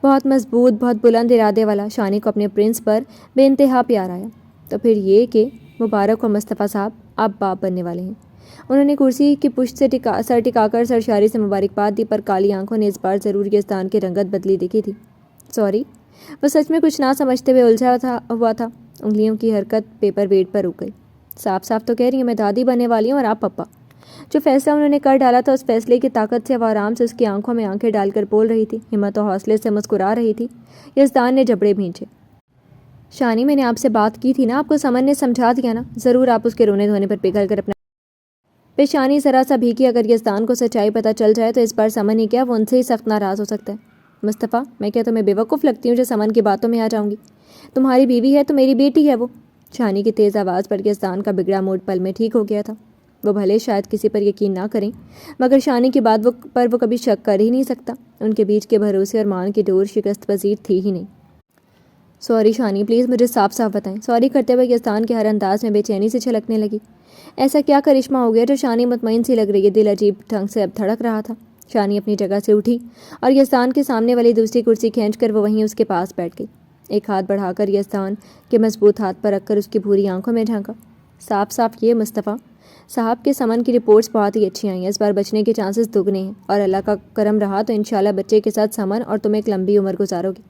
بہت مضبوط، بہت بلند ارادے والا۔ شانی کو اپنے پرنس پر بے انتہا پیار آیا۔ تو پھر یہ کہ مبارک ہو مصطفیٰ صاحب، آپ باپ بننے والے ہیں۔ انہوں نے کرسی کی پشت سے سر ٹکا کر سرشاری سے مبارکباد دی، پر کالی آنکھوں نے اس بار ضرور یزدان کی رنگت بدلی دیکھی تھی۔ سوری، وہ سچ میں کچھ نہ سمجھتے ہوئے الجھا ہوا تھا۔ انگلیوں کی حرکت پیپر ویٹ پر رک گئی۔ صاف صاف تو کہہ رہی ہوں، میں دادی بننے والی ہوں اور آپ پپا۔ جو فیصلہ انہوں نے کر ڈالا تھا، اس فیصلے کی طاقت سے وہ آرام سے اس کی آنکھوں میں آنکھیں ڈال کر بول رہی تھی، ہمت و حوصلے سے مسکرا رہی تھی۔ یزدان نے جبڑے بھینچے۔ شانی، میں نے آپ سے بات کی تھی نا، آپ کو سمن نے سمجھا دیا نا؟ ضرور آپ اس کے رونے دھونے پر پگھل کر اپنا پیشانی ذرا سا بھیگی۔ اگر یزدان کو سچائی پتہ چل جائے تو اس بار سمن ہی کیا، وہ ان سے ہی سخت ناراض ہو سکتا ہے۔ مصطفیٰ، میں کیا تمہیں بیوقوف لگتی ہوں جو سمن کی باتوں میں آ جاؤں گی؟ تمہاری بیوی ہے تو میری بیٹی ہے وہ۔ شانی کی تیز آواز پر یزدان کا بگڑا موڈ پل میں ٹھیک ہو گیا تھا۔ وہ بھلے شاید کسی پر یقین نہ کریں، مگر شانی کی بات پر وہ کبھی شک کر ہی نہیں سکتا۔ ان کے بیچ کے بھروسے اور مان کی ڈور شکست پذیر تھی ہی نہیں۔ سوری شانی، پلیز مجھے صاف صاف بتائیں۔ سوری کرتے ہوئے یزدان کے ہر انداز میں بے چینی سے چھلکنے لگی۔ ایسا کیا کرشمہ ہو گیا جو شانی مطمئن سی لگ رہی ہے؟ دل عجیب ڈھنگ سے اب دھڑک رہا تھا۔ شانی اپنی جگہ سے اٹھی اور یزدان کے سامنے والی دوسری کرسی کھینچ کر وہ وہیں اس کے پاس بیٹھ گئی۔ ایک ہاتھ بڑھا کر یزدان کے مضبوط ہاتھ پر رکھ کر اس کی بھوری آنکھوں میں جھانکا۔ صاف صاف یہ مصطفیٰ صاحب کے سمن کی رپورٹس بہت ہی اچھی آئی ہیں، اس بار بچنے کے چانسز دگنے ہیں، اور اللہ کا کرم رہا تو انشاءاللہ بچے کے ساتھ سمن اور تم ایک لمبی عمر گزارو گے۔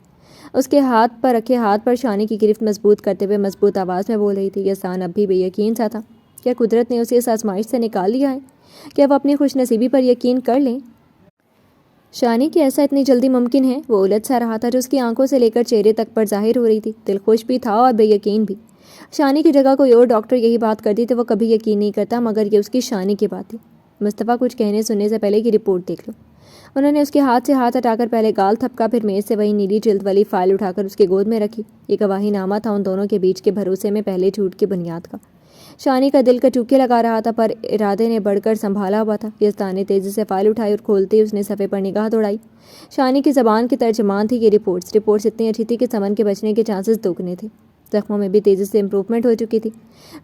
اس کے ہاتھ پر رکھے ہاتھ پر شانی کی گرفت مضبوط کرتے ہوئے مضبوط آواز میں بول رہی تھی۔ یزدان اب بھی بے یقین سا تھا۔ کیا قدرت نے اسے اس آزمائش سے نکال لیا ہے؟ کیا وہ اپنی خوش نصیبی پر یقین کر لیں؟ شانی کی ایسا اتنی جلدی ممکن ہے؟ وہ الجھ سا رہا تھا جو اس کی آنکھوں سے لے کر چہرے تک پر ظاہر ہو رہی تھی۔ دل خوش بھی تھا اور بے یقین بھی۔ شانی کی جگہ کوئی اور ڈاکٹر یہی بات کرتی تو وہ کبھی یقین نہیں کرتا، مگر یہ اس کی شانی کی بات تھی۔ مصطفیٰ، کچھ کہنے سننے سے پہلے کی رپورٹ دیکھ لو۔ انہوں نے اس کے ہاتھ سے ہاتھ ہٹا کر پہلے گال تھپکا، پھر میز سے وہی نیلی جلد والی فائل اٹھا کر اس کے گود میں رکھی۔ یہ گواہی نامہ تھا ان دونوں کے بیچ کے بھروسے میں پہلے جھوٹ کی بنیاد کا۔ شانی کا دل کچوکے لگا رہا تھا، پر ارادے نے بڑھ کر سنبھالا ہوا تھا۔ یزدان نے تیزی سے فائل اٹھائی اور کھولتے ہی اس نے صفحے پر نگاہ دوڑائی۔ شانی کی زبان کی ترجمان تھی یہ رپورٹس اتنی اچھی تھی کہ سمن کے بچنے کے چانسز دگنے تھے۔ زخموں میں بھی تیزی سے امپروومنٹ ہو چکی تھی،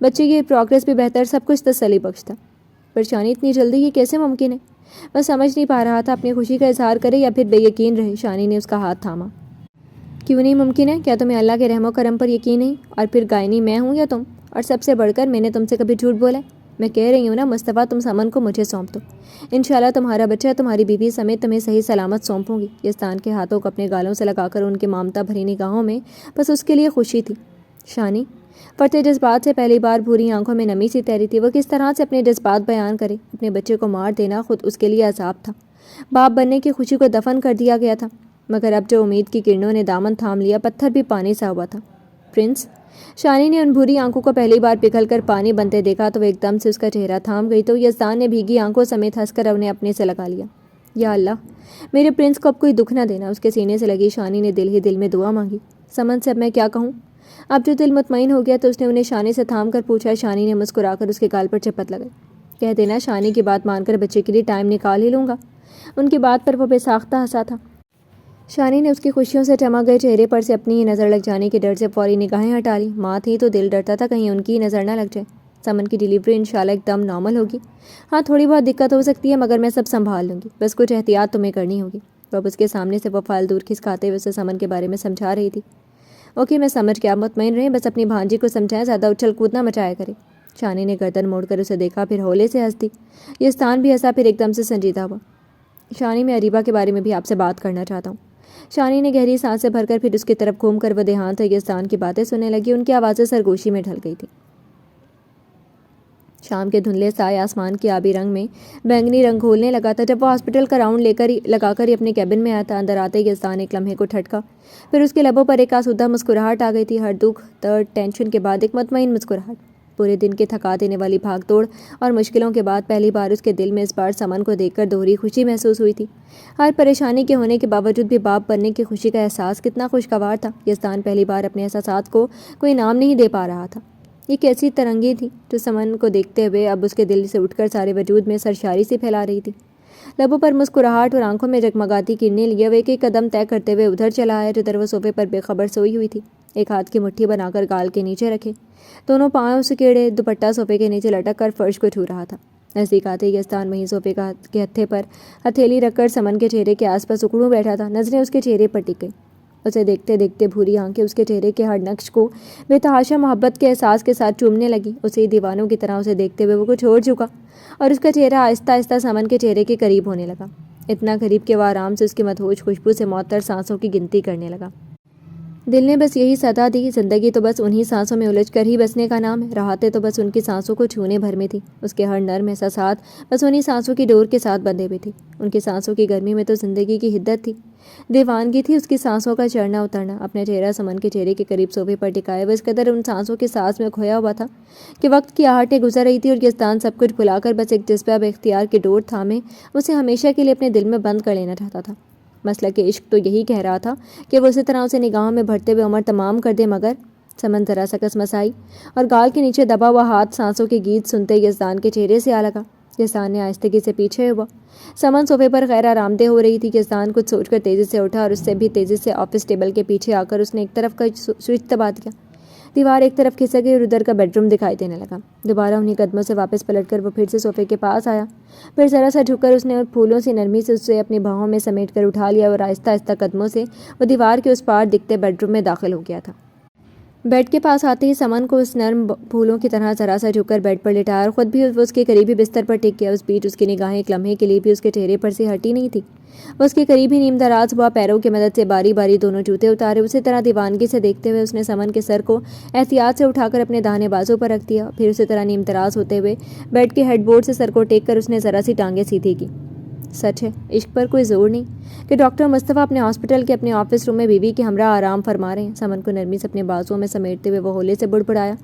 بچے کی پروگریس بھی بہتر، سب کچھ تسلی بخش تھا۔ پر شانی اتنی جلدی یہ کیسے ممکن ہے؟ وہ سمجھ نہیں پا رہا تھا اپنی خوشی کا اظہار کرے یا پھر بے یقین رہے۔ شانی نے اس کا ہاتھ تھاما۔ کیوں نہیں ممکن ہے؟ کیا تمہیں اللہ کے رحم و کرم پر یقین نہیں؟ اور پھر گائنی میں ہوں یا تم؟ اور سب سے بڑھ کر میں نے تم سے کبھی جھوٹ بولا ہے؟ میں کہہ رہی ہوں نا مصطفیٰ، تم سمن کو مجھے سونپ دو، انشاءاللہ تمہارا بچہ تمہاری بیوی سمیت تمہیں صحیح سلامت سونپوں گی۔ یزدان کے ہاتھوں کو اپنے گالوں سے لگا کر ان کے مامتا بھری نگاہوں میں بس اس کے لیے خوشی تھی۔ شانی پڑھتے جذبات سے پہلی بار بھوری آنکھوں میں نمی سی تیری تھی۔ وہ کس طرح سے اپنے جذبات بیان کرے؟ اپنے بچے کو مار دینا خود اس کے لیے عذاب تھا۔ باپ بننے کی خوشی کو دفن کر دیا گیا تھا، مگر اب جو امید کی کرنوں نے دامن تھام لیا، پتھر بھی پانی سا ہوا تھا۔ پرنس، شانی نے ان بھوری آنکھوں کو پہلی بار پگھل کر پانی بنتے دیکھا تو وہ ایک دم سے اس کا چہرہ تھام گئی، تو یزدان نے بھیگی آنکھوں سمیت ہنس کر انہیں اپنے سے لگا لیا۔ یا اللہ، میرے پرنس کو اب کوئی دکھ نہ دینا۔ اس کے سینے سے لگی شانی نے دل ہی دل میں دعا مانگی۔ سمن سے اب میں کیا کہوں؟ اب جو دل مطمئن ہو گیا تو اس نے انہیں شانی سے تھام کر پوچھا۔ شانی نے مسکرا کر اس کے گال پر چپت لگائی۔ کہہ دینا شانی کی بات مان کر بچے کے لیے ٹائم نکال ہی لوں گا۔ ان کی بات پر وہ بے ساختہ ہنسا تھا۔ شانی نے اس کی خوشیوں سے چمک گئے چہرے پر سے اپنی ہی نظر لگ جانے کے ڈر سے فوری نگاہیں ہٹا لی۔ ماں تھی تو دل ڈرتا تھا کہیں ان کی نظر نہ لگ جائے۔ سمن کی ڈیلیوری انشاءاللہ ایک دم نارمل ہوگی۔ ہاں تھوڑی بہت دقت ہو سکتی ہے، مگر میں سب سنبھال لوں گی، بس کچھ احتیاط تمہیں کرنی ہوگی۔ وہ اب اس کے سامنے سے وہ فائل دور کھسکاتے ہوئے اسے سمن کے بارے میں سمجھا رہی تھی۔ اوکے میں سمجھ گیا، مطمئن رہیں، بس اپنی بھانجی کو سمجھائیں زیادہ اچھل کود نہ مچایا کرے۔ شانی نے گردن موڑ کر اسے دیکھا، پھر ہولے سے ہنس دی۔ یزدان بھی ہنسا، پھر ایک دم سے سنجیدہ ہوا۔ شانی، میں اریبہ کے بارے میں بھی آپ سے بات کرنا چاہتا ہوں۔ شانی نے گہری سانسیں بھر کر پھر اس کی طرف گھوم کر وہ دھیان سے یزدان کی باتیں سننے لگی۔ ان کی آوازیں سرگوشی میں ڈھل گئی تھی۔ شام کے دھندلے سائے آسمان کی آبی رنگ میں بینگنی رنگ گھولنے لگا تھا۔ جب وہ ہاسپٹل کا راؤنڈ لگا کر ہی اپنے کیبن میں آیا تھا، اندر آتے ہی یزدان ایک لمحے کو ٹھٹکا، پھر اس کے لبوں پر ایک آسودہ مسکراہٹ آ گئی تھی۔ ہر دکھ، درد، ٹینشن کے بعد ایک مطمئن مسکراہٹ۔ پورے دن کے تھکا دینے والی بھاگ دوڑ اور مشکلوں کے بعد پہلی بار اس کے دل میں اس بار سمن کو دیکھ کر دوہری خوشی محسوس ہوئی تھی۔ ہر پریشانی کے ہونے کے باوجود بھی باپ بننے کی خوشی کا احساس کتنا خوشگوار تھا۔ یزدان پہلی بار اپنے احساسات کو کوئی نام نہیں دے پا رہا تھا۔ یہ کیسی ترنگیں تھیں جو سمن کو دیکھتے ہوئے اب اس کے دل سے اٹھ کر سارے وجود میں سرشاری سی پھیلا رہی تھی۔ لبوں پر مسکراہٹ اور آنکھوں میں جگمگاتی کرنیں لیے وہ ایک ایک قدم طے کرتے ہوئے ادھر چلا آیا جدھر وہ صوفے پر بے خبر سوئی ہوئی تھی، ایک ہاتھ کی مٹھی بنا کر گال کے نیچے رکھے، دونوں پاؤں سکیڑے، دوپٹہ صوفے کے نیچے لٹک کر فرش کو چھو رہا تھا۔ نزدیک آتے ہی یزدان وہیں صوفے کے ہتھے پر ہتھیلی رکھ کر سمن کے چہرے کے آس پاس اکڑوں بیٹھا تھا۔ نظریں اس کے چہرے پر ٹک گئی۔ اسے دیکھتے دیکھتے بھوری آنکھیں اس کے چہرے کے ہر نقش کو بے تحاشا محبت کے احساس کے ساتھ چومنے لگی. اسی دیوانوں کی طرح اسے دیکھتے ہوئے وہ کچھ اور جھکا اور اس کا چہرہ آہستہ آہستہ سمن کے چہرے کے قریب ہونے لگا. اتنا قریب کہ وہ آرام سے اس کی مدہوش خوشبو سے معطر سانسوں کی گنتی کرنے لگا. دل نے بس یہی صدا دی، زندگی تو بس انہی سانسوں میں الجھ کر ہی بسنے کا نام ہے. راحتیں تو بس ان کی سانسوں کو چھونے بھر میں تھی. اس کے ہر نرم احساسات بس انہی سانسوں کی ڈور کے ساتھ بندھے ہوئے تھے. ان کی سانسوں کی گرمی میں تو زندگی کی حدت تھی، دیوانگی تھی اس کی سانسوں کا چڑھنا اترنا. اپنا چہرہ سمن کے چہرے کے قریب صوفے پر ٹکائے وہ اس قدر ان سانسوں کے سانس میں کھویا ہوا تھا کہ وقت کی آہٹیں گزر رہی تھی اور یزدان سب کچھ بھلا کر بس ایک جذبہ بے اختیار کی ڈور تھامے اسے ہمیشہ کے لیے اپنے دل میں بند کر لینا چاہتا تھا. مسئلہ کہ عشق تو یہی کہہ رہا تھا کہ وہ اسی طرح اسے نگاہوں میں بڑھتے ہوئے عمر تمام کر دے. مگر سمن ذرا سا کسمسائی اور گال کے نیچے دبا ہوا ہاتھ سانسوں کے گیت سنتے یزدان کے چہرے سے آ لگا. یزدان نے آہستگی سے پیچھے ہوا. سمن صوفے پر غیر آرام دہ ہو رہی تھی. یزدان کچھ سوچ کر تیزی سے اٹھا اور اس سے بھی تیزی سے آفس ٹیبل کے پیچھے آ کر اس نے ایک طرف کا سوئچ دبا دیا. دیوار ایک طرف کھسک گئی اور ادھر کا بیڈ روم دکھائی دینے لگا. دوبارہ انہیں قدموں سے واپس پلٹ کر وہ پھر سے صوفے کے پاس آیا. پھر ذرا سا جھک کر اس نے پھولوں سے نرمی سے اسے اپنی باہوں میں سمیٹ کر اٹھا لیا اور آہستہ آہستہ قدموں سے وہ دیوار کے اس پار دکھتے بیڈ روم میں داخل ہو گیا تھا. بیڈ کے پاس آتے ہی سمن کو اس نرم پھولوں کی طرح ذرا سا جھک کر بیڈ پر لٹایا اور خود بھی وہ اس کے قریبی بستر پر ٹک گیا. اس بیچ اس کی نگاہیں ایک لمحے کے لیے بھی اس کے چہرے پر سے ہٹی نہیں تھی. وہ اس کے قریب ہی نیم دراز ہوا پیروں کی مدد سے باری باری دونوں جوتے اتارے. اسی طرح دیوانگی سے دیکھتے ہوئے اس نے سمن کے سر کو احتیاط سے اٹھا کر اپنے داہنے بازو پر رکھ دیا. پھر اسی طرح نیم دراز ہوتے ہوئے بیڈ کے ہیڈ بورڈ سے سر کو ٹیک کر اس نے ذرا سی ٹانگیں سیدھی کی. سچ ہے عشق پر کوئی زور نہیں کہ ڈاکٹر مصطفیٰ اپنے ہاسپٹل کے اپنے آفس روم میں بیوی کے ہمراہ آرام فرما رہے ہیں. سمن کو نرمی سے اپنے بازوؤں میں سمیٹتے ہوئے وہ ہولے سے بڑبڑایا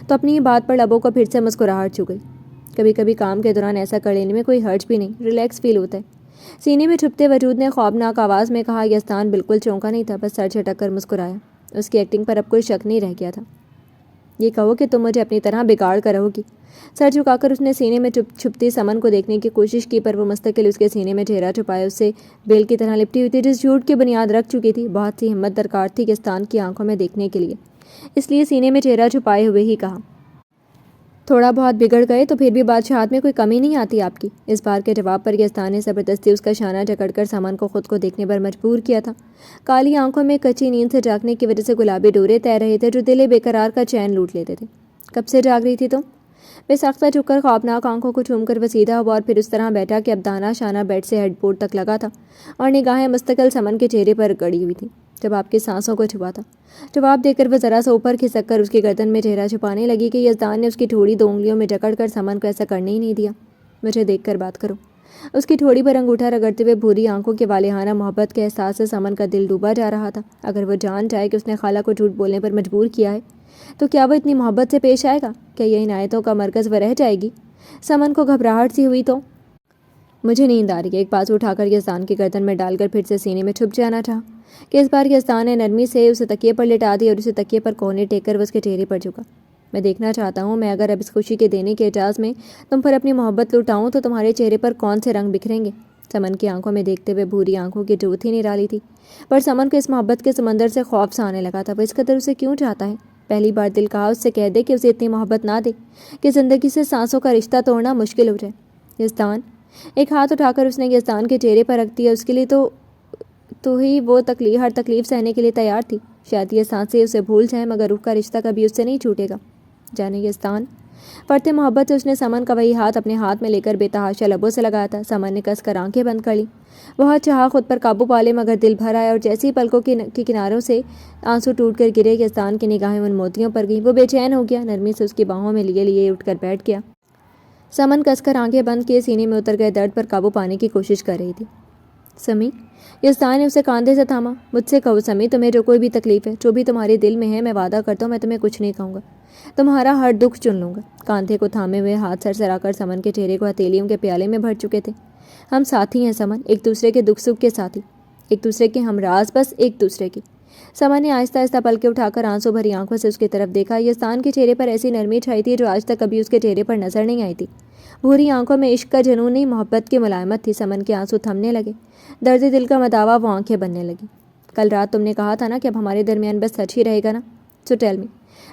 تو اپنی ہی بات پر لبوں کو پھر سے مسکراہٹ چھو گئی. کبھی کبھی کام کے دوران ایسا کر لینے میں کوئی حرج بھی نہیں، ریلیکس فیل ہوتا ہے. سینے میں چھپتے وجود نے خوابناک آواز میں کہا. یزدان بالکل چونکا نہیں تھا، بس سر جھٹک کر مسکرایا. اس کی ایکٹنگ پر اب کوئی شک نہیں رہ گیا تھا. یہ کہو کہ تم مجھے اپنی طرح بگاڑ کر رہو گی. سر جھکا کر اس نے سینے میں چھپتی سمن کو دیکھنے کی کوشش کی، پر وہ مستقل اس کے سینے میں چہرہ چھپائے اس سے بیل کی طرح لپٹی ہوئی تھی جس جھوٹ کی بنیاد رکھ چکی تھی. بہت سی ہمت درکار تھی یزدان کی آنکھوں میں دیکھنے کے لیے، اس لیے سینے میں چہرہ چھپائے ہوئے ہی کہا. تھوڑا بہت بگڑ گئے تو پھر بھی بادشاہت میں کوئی کمی نہیں آتی آپ کی. اس بار کے جواب پر یزدان نے زبردستی اس کا شانہ جکڑ کر سمن کو خود کو دیکھنے پر مجبور کیا تھا. کالی آنکھوں میں کچی نیند سے جاگنے کی وجہ سے گلابی ڈورے تیر رہے تھے جو دل بے قرار کا چین لوٹ لیتے تھے. کب سے جاگ رہی تھی تم؟ بے ساختہ جھک کر خوابناک آنکھوں کو چوم کر وہ سیدھا ہوا اور پھر اس طرح بیٹھا کہ اب دانا شانہ بیڈ سے ہیڈ بورڈ تک لگا تھا اور نگاہیں مستقل سمن کے چہرے پر گڑی ہوئی تھیں جب آپ کی سانسوں کو چھپا تھا. جواب دے کر وہ ذرا سا اوپر کھسک کر اس کی گردن میں چہرہ چھپانے لگی کہ یزدان نے اس کی ٹھوڑی 2 انگلیوں میں جکڑ کر سمن کو ایسا کرنے ہی نہیں دیا. مجھے دیکھ کر بات کرو. اس کی ٹھوڑی پر انگوٹھا رگڑتے ہوئے بھوری آنکھوں کے والہانہ محبت کے احساس سے سمن کا دل ڈوبا جا رہا تھا. اگر وہ جان جائے کہ اس نے خالہ کو جھوٹ بولنے پر مجبور کیا ہے تو کیا وہ اتنی محبت سے پیش آئے گا؟ کیا یہ عنایتوں کا مرکز وہ رہ جائے گی؟ سمن کو گھبراہٹ سی ہوئی تو مجھے نیند آ رہی ہے. ایک بازو اٹھا کر یزدان کی گردن میں ڈال کر پھر سے سینے میں چھپ جانا چاہا کہ اس بار یزدان نے نرمی سے اسے تکیے پر لٹا دی اور اسے تکیے پر کوہنی ٹیک کر وہ اس کے چہرے پر جھکا. میں دیکھنا چاہتا ہوں، میں اگر اب اس خوشی کے دینے کے اعجاز میں تم پر اپنی محبت لٹاؤں تو تمہارے چہرے پر کون سے رنگ بکھریں گے. سمن کی آنکھوں میں دیکھتے ہوئے بھوری آنکھوں کی جوت ہی نرالی تھی، پر سمن کو اس محبت کے سمندر سے خوف سا آنے لگا تھا. وہ اس قدر اسے کیوں چاہتا ہے؟ پہلی بار دل کہا اس سے کہہ دے کہ اسے اتنی محبت نہ دے کہ زندگی سے سانسوں کا رشتہ توڑنا مشکل ہو جائے. یزدان. ایک ہاتھ اٹھا کر اس نے یزدان کے چہرے پر رکھ دیا. اس کے لیے تو ہی وہ ہر تکلیف سہنے کے لیے تیار تھی. شاید یہ سانسیں اسے بھول جائیں مگر روح کا رشتہ کبھی اس سے نہیں چھوٹے گا. جانے یزدان. پڑھتے محبت سے اس نے سمن کا وہی ہاتھ اپنے ہاتھ میں لے کر بے تحاشا لبوں سے لگایا تھا. سمن نے کس کر آنکھیں بند کر لی. بہت چاہا خود پر قابو پالے مگر دل بھر آیا اور جیسے ہی پلکوں کے کناروں سے آنسو ٹوٹ کر گرے یزدان کی نگاہیں ان موتیوں پر گئیں. وہ بے چین ہو گیا. نرمی سے اس کی باہوں میں لیے اٹھ کر بیٹھ گیا. سمن کس کر آنکھیں بند کیے سینے میں اتر گئے درد پر قابو پانے کی کوشش کر رہی تھی. سمی. یزدان نے اسے کاندھے سے تھاما. مجھ سے کہو سمی، تمہیں جو کوئی بھی تکلیف ہے، جو بھی تمہارے دل میں ہے، میں وعدہ کرتا ہوں میں تمہیں کچھ نہیں کہوں گا. تمہارا ہر دکھ چن لوں گا. کاندھے کو تھامے ہوئے ہاتھ سرسرا کر سمن کے چہرے کو ہتھیلیوں کے پیالے میں بھر چکے تھے. ہم ساتھی ہیں سمن، ایک دوسرے کے دکھ سکھ کے ساتھی، ایک دوسرے کے ہمراز، بس ایک دوسرے کی. سمن نے آہستہ آہستہ پلکیں اٹھا کر آنسو بھری آنکھوں سے اس کی طرف دیکھا. یزدان کے چہرے پر ایسی نرمی چھائی تھی جو آج تک کبھی اس کے چہرے پر نظر نہیں آئی تھی. بھوری آنکھوں میں عشق کا جنون نہیں، محبت کی ملائمت تھی. سمن کے آنسو تھمنے لگے. درد دل کا مداوا وہ آنکھیں بننے لگی. کل رات تم نے کہا تھا نا کہ اب ہمارے درمیان بس سچ ہی رہے گا نا. So tell me.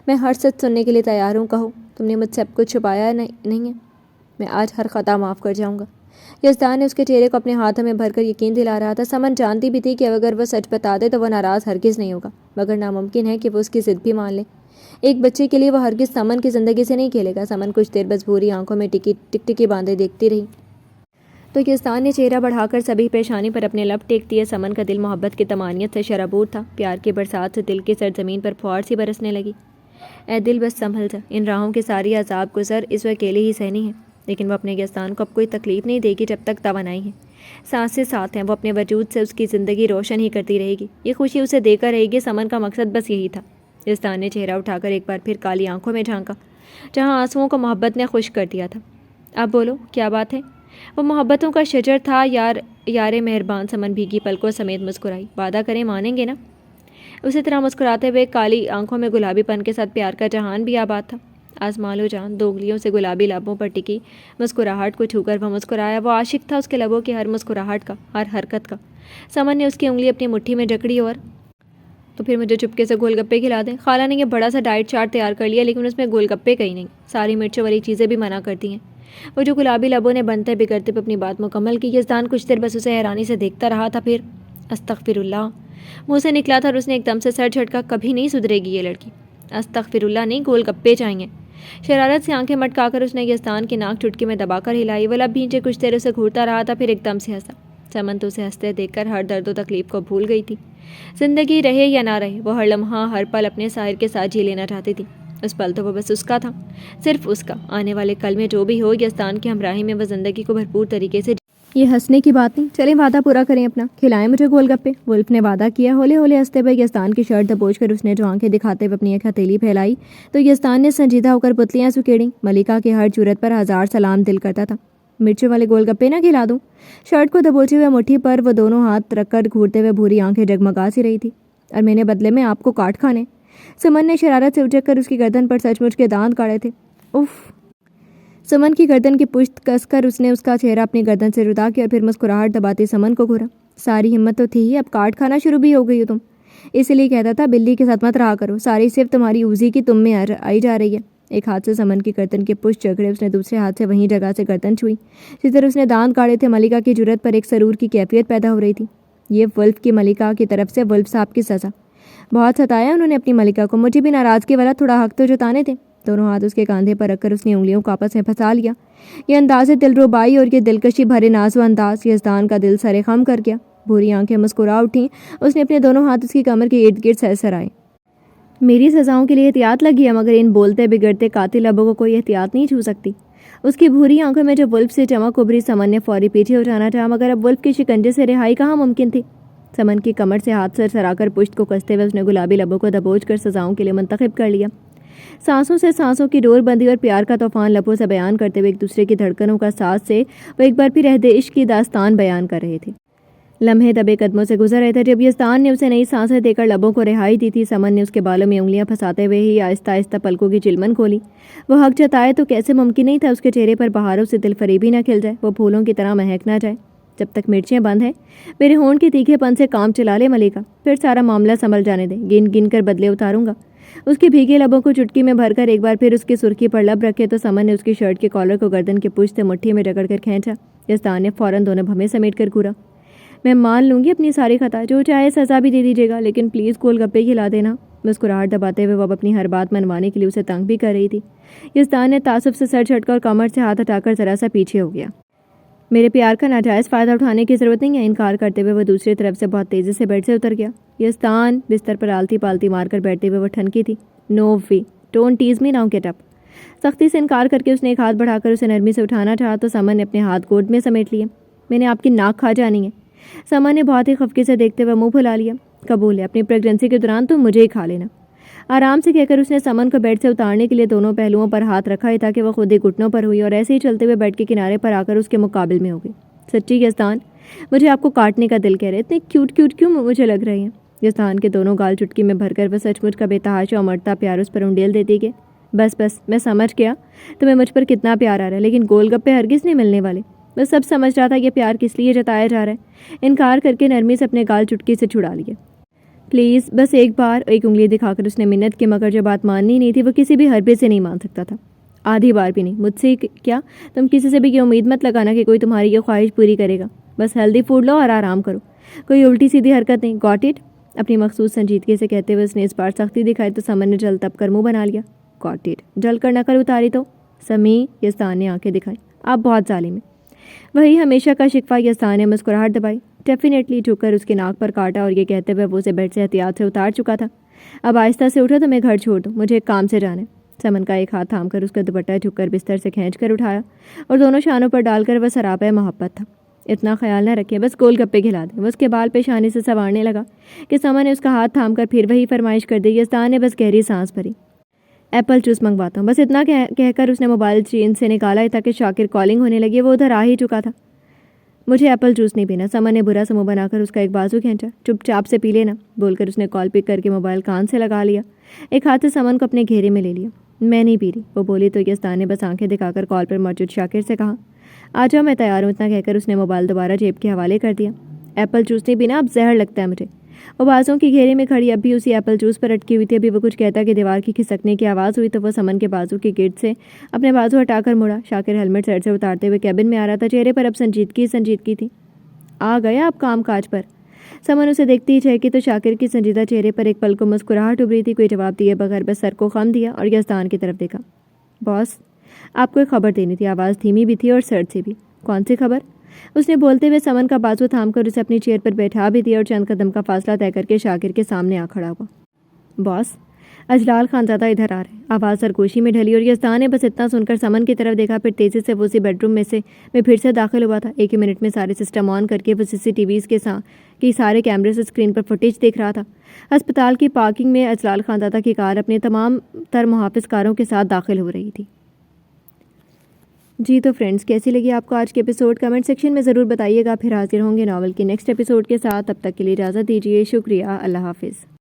میں ہر سچ سننے کے لیے تیار ہوں. کہو تم نے مجھ سے اب کچھ چھپایا نہیں ہے. میں آج ہر خطا معاف کر جاؤں گا. یزدان نے اس کے چہرے کو اپنے ہاتھوں میں بھر کر یقین دلا رہا تھا۔ سمن جانتی بھی تھی کہ اگر وہ سچ بتا دے تو وہ ناراض ہرگز نہیں ہوگا، مگر ناممکن ہے کہ وہ اس کی ضد بھی مان لے۔ ایک بچے کے لیے وہ ہرگز سمن کی زندگی سے نہیں کھیلے گا۔ سمن کچھ دیر بس بھوری آنکھوں میں ٹکٹکی باندھے دیکھتی رہی تو یزدان نے چہرہ بڑھا کر سبھی پیشانی پر اپنے لب ٹیک دیے۔ سمن کا دل محبت کی طمانینت سے شرابور تھا، پیار کی برسات سے دل کی سرزمین پر پھوار سی برسنے لگی۔ اے دل بس سنبھل جا، ان راہوں کے ساری عذاب گزر اس وہ اکیلے ہی سہنی ہے، لیکن وہ اپنے یزدان کو اب کوئی تکلیف نہیں دے گی جب تک توانائی ہے، سانسیں ساتھ ہیں، وہ اپنے وجود سے اس کی زندگی روشن ہی کرتی رہے گی، یہ خوشی اسے دے کر رہے گی۔ سمن کا مقصد بس یہی تھا۔ یزدان نے چہرہ اٹھا کر ایک بار پھر کالی آنکھوں میں جھانکا جہاں آنسوؤں کو محبت نے خشک کر دیا تھا۔ اب بولو کیا بات ہے؟ وہ محبتوں کا شجر تھا یار مہربان۔ سمن بھیگی پلکوں سمیت مسکرائی۔ وعدہ کریں مانیں گے نا؟ اسی طرح مسکراتے ہوئے کالی آنکھوں میں گلابی پن کے ساتھ پیار کا جہان بھی آباد تھا۔ آزما لو جان، دو انگلیوں سے گلابی لبوں پر ٹکی مسکراہٹ کو چھو کر وہ مسکرایا۔ وہ عاشق تھا اس کے لبوں کی ہر مسکراہٹ کا، ہر حرکت کا۔ سمن نے اس کی انگلی اپنی مٹھی میں جکڑی اور تو پھر مجھے چپکے سے گول گپے کھلا دیں۔ خالہ نے یہ بڑا سا ڈائٹ چارٹ تیار کر لیا، لیکن اس میں گول گپے کہیں نہیں، ساری مرچوں والی چیزیں بھی منع کرتی ہیں۔ وہ جو گلابی لبوں نے بنتے بگڑتے پہ اپنی بات مکمل کی۔ یزدان کچھ دیر بس اسے حیرانی سے دیکھتا رہا تھا، پھر استغفر اللہ منہ سے نکلا تھا اور اس نے ایک دم سے سر جھٹکا۔ کبھی نہیں سدھرے گی یہ لڑکی۔ استغفر اللہ نہیں، گول گپے چاہیے۔ شرارت سے آنکھیں مٹکا کر اس نے یزدان کی ناک چٹکی میں دبا کر ہلائی۔ وہ لب بھینچے کچھ دیر اسے گھورتا رہا تھا، پھر ایک دم سے ہنسا۔ سمن تو اسے ہنستے دیکھ کر ہر درد و تکلیف کو بھول گئی تھی۔ زندگی رہے یا نہ رہے، وہ ہر لمحہ ہر پل اپنے ساحر کے ساتھ جی لینا چاہتی تھی۔ اس پل تو وہ بس اس کا تھا، صرف اس کا۔ آنے والے کل میں جو بھی ہو، یزدان کی ہمراہی میں وہ زندگی کو بھرپور طریقے سے یہ ہنسنے کی بات نہیں، چلیں وعدہ پورا کریں اپنا، کھلائیں مجھے گول گپے۔ ولف نے وعدہ کیا۔ ہولے ہولے ہنستے ہوئے یزدان کی شرٹ دبوچ کر اس نے جو آنکھیں دکھاتے ہوئے اپنی ایک ہتھیلی پھیلائی تو یزدان نے سنجیدہ ہو کر پتلیاں سکیڑیں۔ ملکہ کے ہر جرت پر ہزار سلام دل کرتا تھا۔ مرچوں والے گول گپے نہ کھلا دوں؟ شرٹ کو دبوچے ہوئے مٹھی پر وہ دونوں ہاتھ رکھ کر گھورتے ہوئے بھوری آنکھیں جگمگا سی رہی تھی۔ اور میں نے بدلے میں آپ کو کاٹ کھانے؟ سمن نے شرارت سے اچک کر اس کی گردن پر سچ مچ کے دانت کاڑے تھے۔ اف! سمن کی گردن کی پشت کس کر اس نے اس کا چہرہ اپنی گردن سے جدا کیا اور پھر مسکراہٹ دباتی سمن کو گھورا۔ ساری ہمت تو تھی ہی، اب کاٹ کھانا شروع بھی ہو گئی ہو تم؟ اسی لیے کہتا تھا بلی کے ساتھ مت رہا کرو، ساری صرف تمہاری اوزی کی تم میں آئی جا رہی ہے۔ ایک ہاتھ سے سمن کی گردن کی پشت جکڑے اس نے دوسرے ہاتھ سے وہیں جگہ سے گردن چھوئی جس طرح اس نے دانت کاڑے تھے۔ ملکہ کی جرت پر ایک سرور کی کیفیت پیدا ہو رہی تھی۔ یہ ولف کی ملکہ کی طرف سے ولف صاحب کی سزا۔ بہت ستایا انہوں نے اپنی ملکہ کو، مجھے بھی ناراضگی والا تھوڑا حق تو جتانے تھے۔ دونوں ہاتھ اس کے کاندھے پر رکھ کر اس نے انگلیوں کو آپس میں پھنسا لیا۔ یہ انداز دلربائی اور یہ دلکشی بھرے ناز و انداز یزدان کا دل سرے خم کر گیا۔ بھوری آنکھیں مسکرا اٹھیں۔ اس نے اپنے دونوں ہاتھ اس کی کمر کے ارد گرد سرسرائے۔ میری سزاؤں کے لیے احتیاط لگی ہے، مگر ان بولتے بگڑتے قاتل لبوں کو کوئی احتیاط نہیں چھو سکتی۔ اس کی بھوری آنکھوں میں جب ولف سے چمک ابھری، سمن نے فوری پیچھے ہو جانا چاہا، مگر اب ولف کے شکنجے سے رہائی کہاں ممکن تھی۔ سمن کی کمر سے ہاتھ سرسرا کر پشت کو کستے ہوئے اس نے گلابی لبوں کو دبوچ کر سزاؤں کے لیے منتخب کر لیا۔ سانسوں سے سانسوں کی ڈور بندی اور پیار کا طوفان لبوں سے بیان کرتے ہوئے ایک دوسرے کی دھڑکنوں کا ساز سے وہ ایک بار پھر عہد عشق کی داستان بیان کر رہے تھے۔ لمحے دبے قدموں سے گزر رہے تھے۔ جب یزدان نے اسے نئی سانسیں دے کر لبوں کو رہائی دی تھی، سمن نے اس کے بالوں میں انگلیاں پھنساتے ہوئے ہی آہستہ آہستہ پلکوں کی چلمن کھولی۔ وہ حق جتائے تو کیسے ممکن نہیں تھا اس کے چہرے پر بہاروں سے دل فریبی نہ کھل جائے، وہ پھولوں کی طرح مہک نہ جائے۔ جب تک مرچیں بند ہیں، میرے ہونٹ کے تیکھے پن سے کام چلا لے ملکہ، پھر سارا معاملہ سنبھل جانے دے، گن گن کر بدلے اتاروں گا۔ اس کے بھیگے لبوں کو چٹکی میں بھر کر ایک بار پھر اس کی سرخی پر لب رکھے تو سمن نے اس کی شرٹ کے کالر کو گردن کے پشت سے مٹھی میں جکڑ کر کھینچا۔ یزدان نے فوراً دونوں بھمیں سمیٹ کر گھورا۔ میں مان لوں گی اپنی ساری خطا، جو چاہے سزا بھی دے دیجیے گا، لیکن پلیز گول گپے کھلا دینا۔ مسکراہٹ دباتے ہوئے وہ اپنی ہر بات منوانے کے لیے اسے تنگ بھی کر رہی تھی۔ یزدان نے تعصب سے سر جھٹکا اور کمر سے ہاتھ ہٹا کر ذرا سا پیچھے ہو گیا۔ میرے پیار کا ناجائز فائدہ اٹھانے کی ضرورت نہیں ہے، انکار کرتے ہوئے وہ دوسری طرف سے بہت تیزی سے بیڈ سے اتر گیا۔ یزدان بستر پر آلتی پالتی مار کر بیٹھتے ہوئے وہ ٹھنکی تھی۔ No way, don't tease me, now get up. سختی سے انکار کر کے اس نے ایک ہاتھ بڑھا کر اسے نرمی سے اٹھانا چاہا تو سمن نے اپنے ہاتھ گود میں سمیٹ لیے۔ میں نے آپ کی ناک کھا جانی ہے۔ سمن نے بہت ہی خفگی سے دیکھتے ہوئے منہ پھلا لیا۔ قبول ہے، اپنی پریگننسی کے دوران تو مجھے ہی کھا لینا، آرام سے کہہ کر اس نے سمن کو بیڈ سے اتارنے کے لیے دونوں پہلوؤں پر ہاتھ رکھا ہی تاکہ وہ خود ہی گھٹنوں پر ہوئی اور ایسے ہی چلتے ہوئے بیڈ کے کنارے پر آ کر اس کے مقابل میں ہو گئی۔ سچی یزدان، مجھے آپ کو کاٹنے کا دل کہہ رہے، اتنے کیوٹ کیوٹ کیوں مجھے لگ رہے ہیں۔ یزدان کے دونوں گال چٹکی میں بھر کر وہ سچ مچ کا بے تحاشا امڑتا پیار اس پر انڈیل دیتی کہ بس بس، میں سمجھ گیا تمہیں مجھ پر کتنا پیار آ رہا ہے، لیکن گول گپے ہرگز نہیں ملنے والے۔ میں سب سمجھ رہا تھا یہ پیار کس لیے جتایا جا رہا ہے۔ انکار کر کے نرمی سے اپنے گال چٹکی سے چھڑا لیے۔ پلیز بس ایک بار، ایک انگلی دکھا کر اس نے منت کی، مگر جو بات ماننی نہیں تھی وہ کسی بھی حربے سے نہیں مان سکتا تھا۔ آدھی بار بھی نہیں. مجھ سے کیا؟ تم کسی سے بھی یہ امید مت لگانا کہ کوئی تمہاری یہ خواہش پوری کرے گا. بس ہیلدی فوڈ لو اور آرام کرو. کوئی الٹی سیدھی حرکت نہیں. Got it? اپنی مخصوص سنجیدگی سے کہتے ہوئے اس نے اس بار سختی دکھائی تو سمن نے جل تپ کر منہ بنا لیا. Got it? جل کر نقل اتاری تو سمی. یزدان نے آنکھیں دکھائیں. آپ بہت ظالم ہیں. وہی ہمیشہ کا شکوہ. یزدان نے مسکراہٹ دبائی. ڈیفینیٹلی. جھک کر اس کے ناک پر کاٹا اور یہ کہتے ہوئے وہ اسے بیڈ سے احتیاط سے اتار چکا تھا. اب آہستہ سے اٹھو تو میں گھر چھوڑ دوں. مجھے ایک کام سے جانا ہے. سمن کا ایک ہاتھ تھام کر اس کا دوپٹہ جھک کر بستر سے کھینچ کر اٹھایا اور دونوں شانوں پر ڈال کر وہ سراپا محبت تھا. اتنا خیال نہ رکھے. بس گول گپے کھلا دیں. وہ اس کے بال پیشانی سے سنوارنے لگا کہ سمن نے اس کا ہاتھ تھام کر پھر وہی فرمائش کر دی. یزدان نے بس گہری سانس بھری. ایپل جوس منگواتا ہوں. بس اتنا کہہ کر اس نے موبائل چین سے نکالا تاکہ شاکر کالنگ ہونے لگی. وہ ادھر آ ہی چکا تھا. مجھے ایپل جوس نہیں پینا. سمن نے برا سا منہ بنا کر اس کا ایک بازو کھینچا. چپ چاپ سے پی لینا بول کر اس نے کال پک کر کے موبائل کان سے لگا لیا. ایک ہاتھ سے سمن کو اپنے گھیرے میں لے لیا. میں نہیں پی رہی. وہ بولی تو یزدان نے بس آنکھیں دکھا کر کال پر موجود شاکر سے کہا آ جاؤ میں تیار ہوں. اتنا کہہ کر اس نے موبائل دوبارہ جیب کے حوالے کر دیا. ایپل جوس نہیں پینا. اب زہر لگتا ہے مجھے. وہ بازوں کی گھیرے میں کھڑی اب بھی اسی ایپل جوس پر اٹکی ہوئی تھی. ابھی وہ کچھ کہتا کہ دیوار کی کھسکنے کی آواز ہوئی تو وہ سمن کے بازو کے گرد سے اپنے بازو ہٹا کر مڑا. شاکر ہیلمٹ سر سے اتارتے ہوئے کیبن میں آ رہا تھا. چہرے پر اب سنجیدگی تھی. آ گیا اب کام کاج پر. سمن اسے دیکھتی ہی چہکی تو شاکر کی سنجیدہ چہرے پر ایک پل کو مسکراہٹ ابھری تھی. کوئی جواب دیے بغیر بس سر کو خم دیا اور یزدان کی طرف دیکھا. باس آپ کو ایک خبر دینی تھی. آواز دھیمی بھی تھی اور سرد سے بھی. کون سی خبر؟ اس نے بولتے ہوئے سمن کا بازو تھام کر اسے اپنی چیئر پر بیٹھا بھی دیا اور چند قدم کا فاصلہ طے کر کے شاکر کے سامنے آ کھڑا ہوا. باس اجلال خانزادہ ادھر آ رہے ہیں. آواز سرگوشی میں ڈھلی اور یزدان نے بس اتنا سن کر سمن کی طرف دیکھا. پھر تیزی سے وہ اسی بیڈ روم میں پھر سے داخل ہوا تھا. ایک ہی منٹ میں سارے سسٹم آن کر کے وہ CCTVs کی سارے کیمرے سے اسکرین پر فوٹیج دیکھ رہا تھا. ہسپتال کی پارکنگ میں اجلال خانزادہ کی کار اپنے تمام تر محافظ کاروں کے ساتھ داخل ہو رہی تھی. جی تو فرینڈس کیسی لگی آپ کو آج کے ایپیسوڈ؟ کمنٹ سیکشن میں ضرور بتائیے گا. پھر حاضر ہوں گے ناول کے نیکسٹ ایپیسوڈ کے ساتھ. تب تک کے لیے اجازت دیجیے. شکریہ. اللہ حافظ.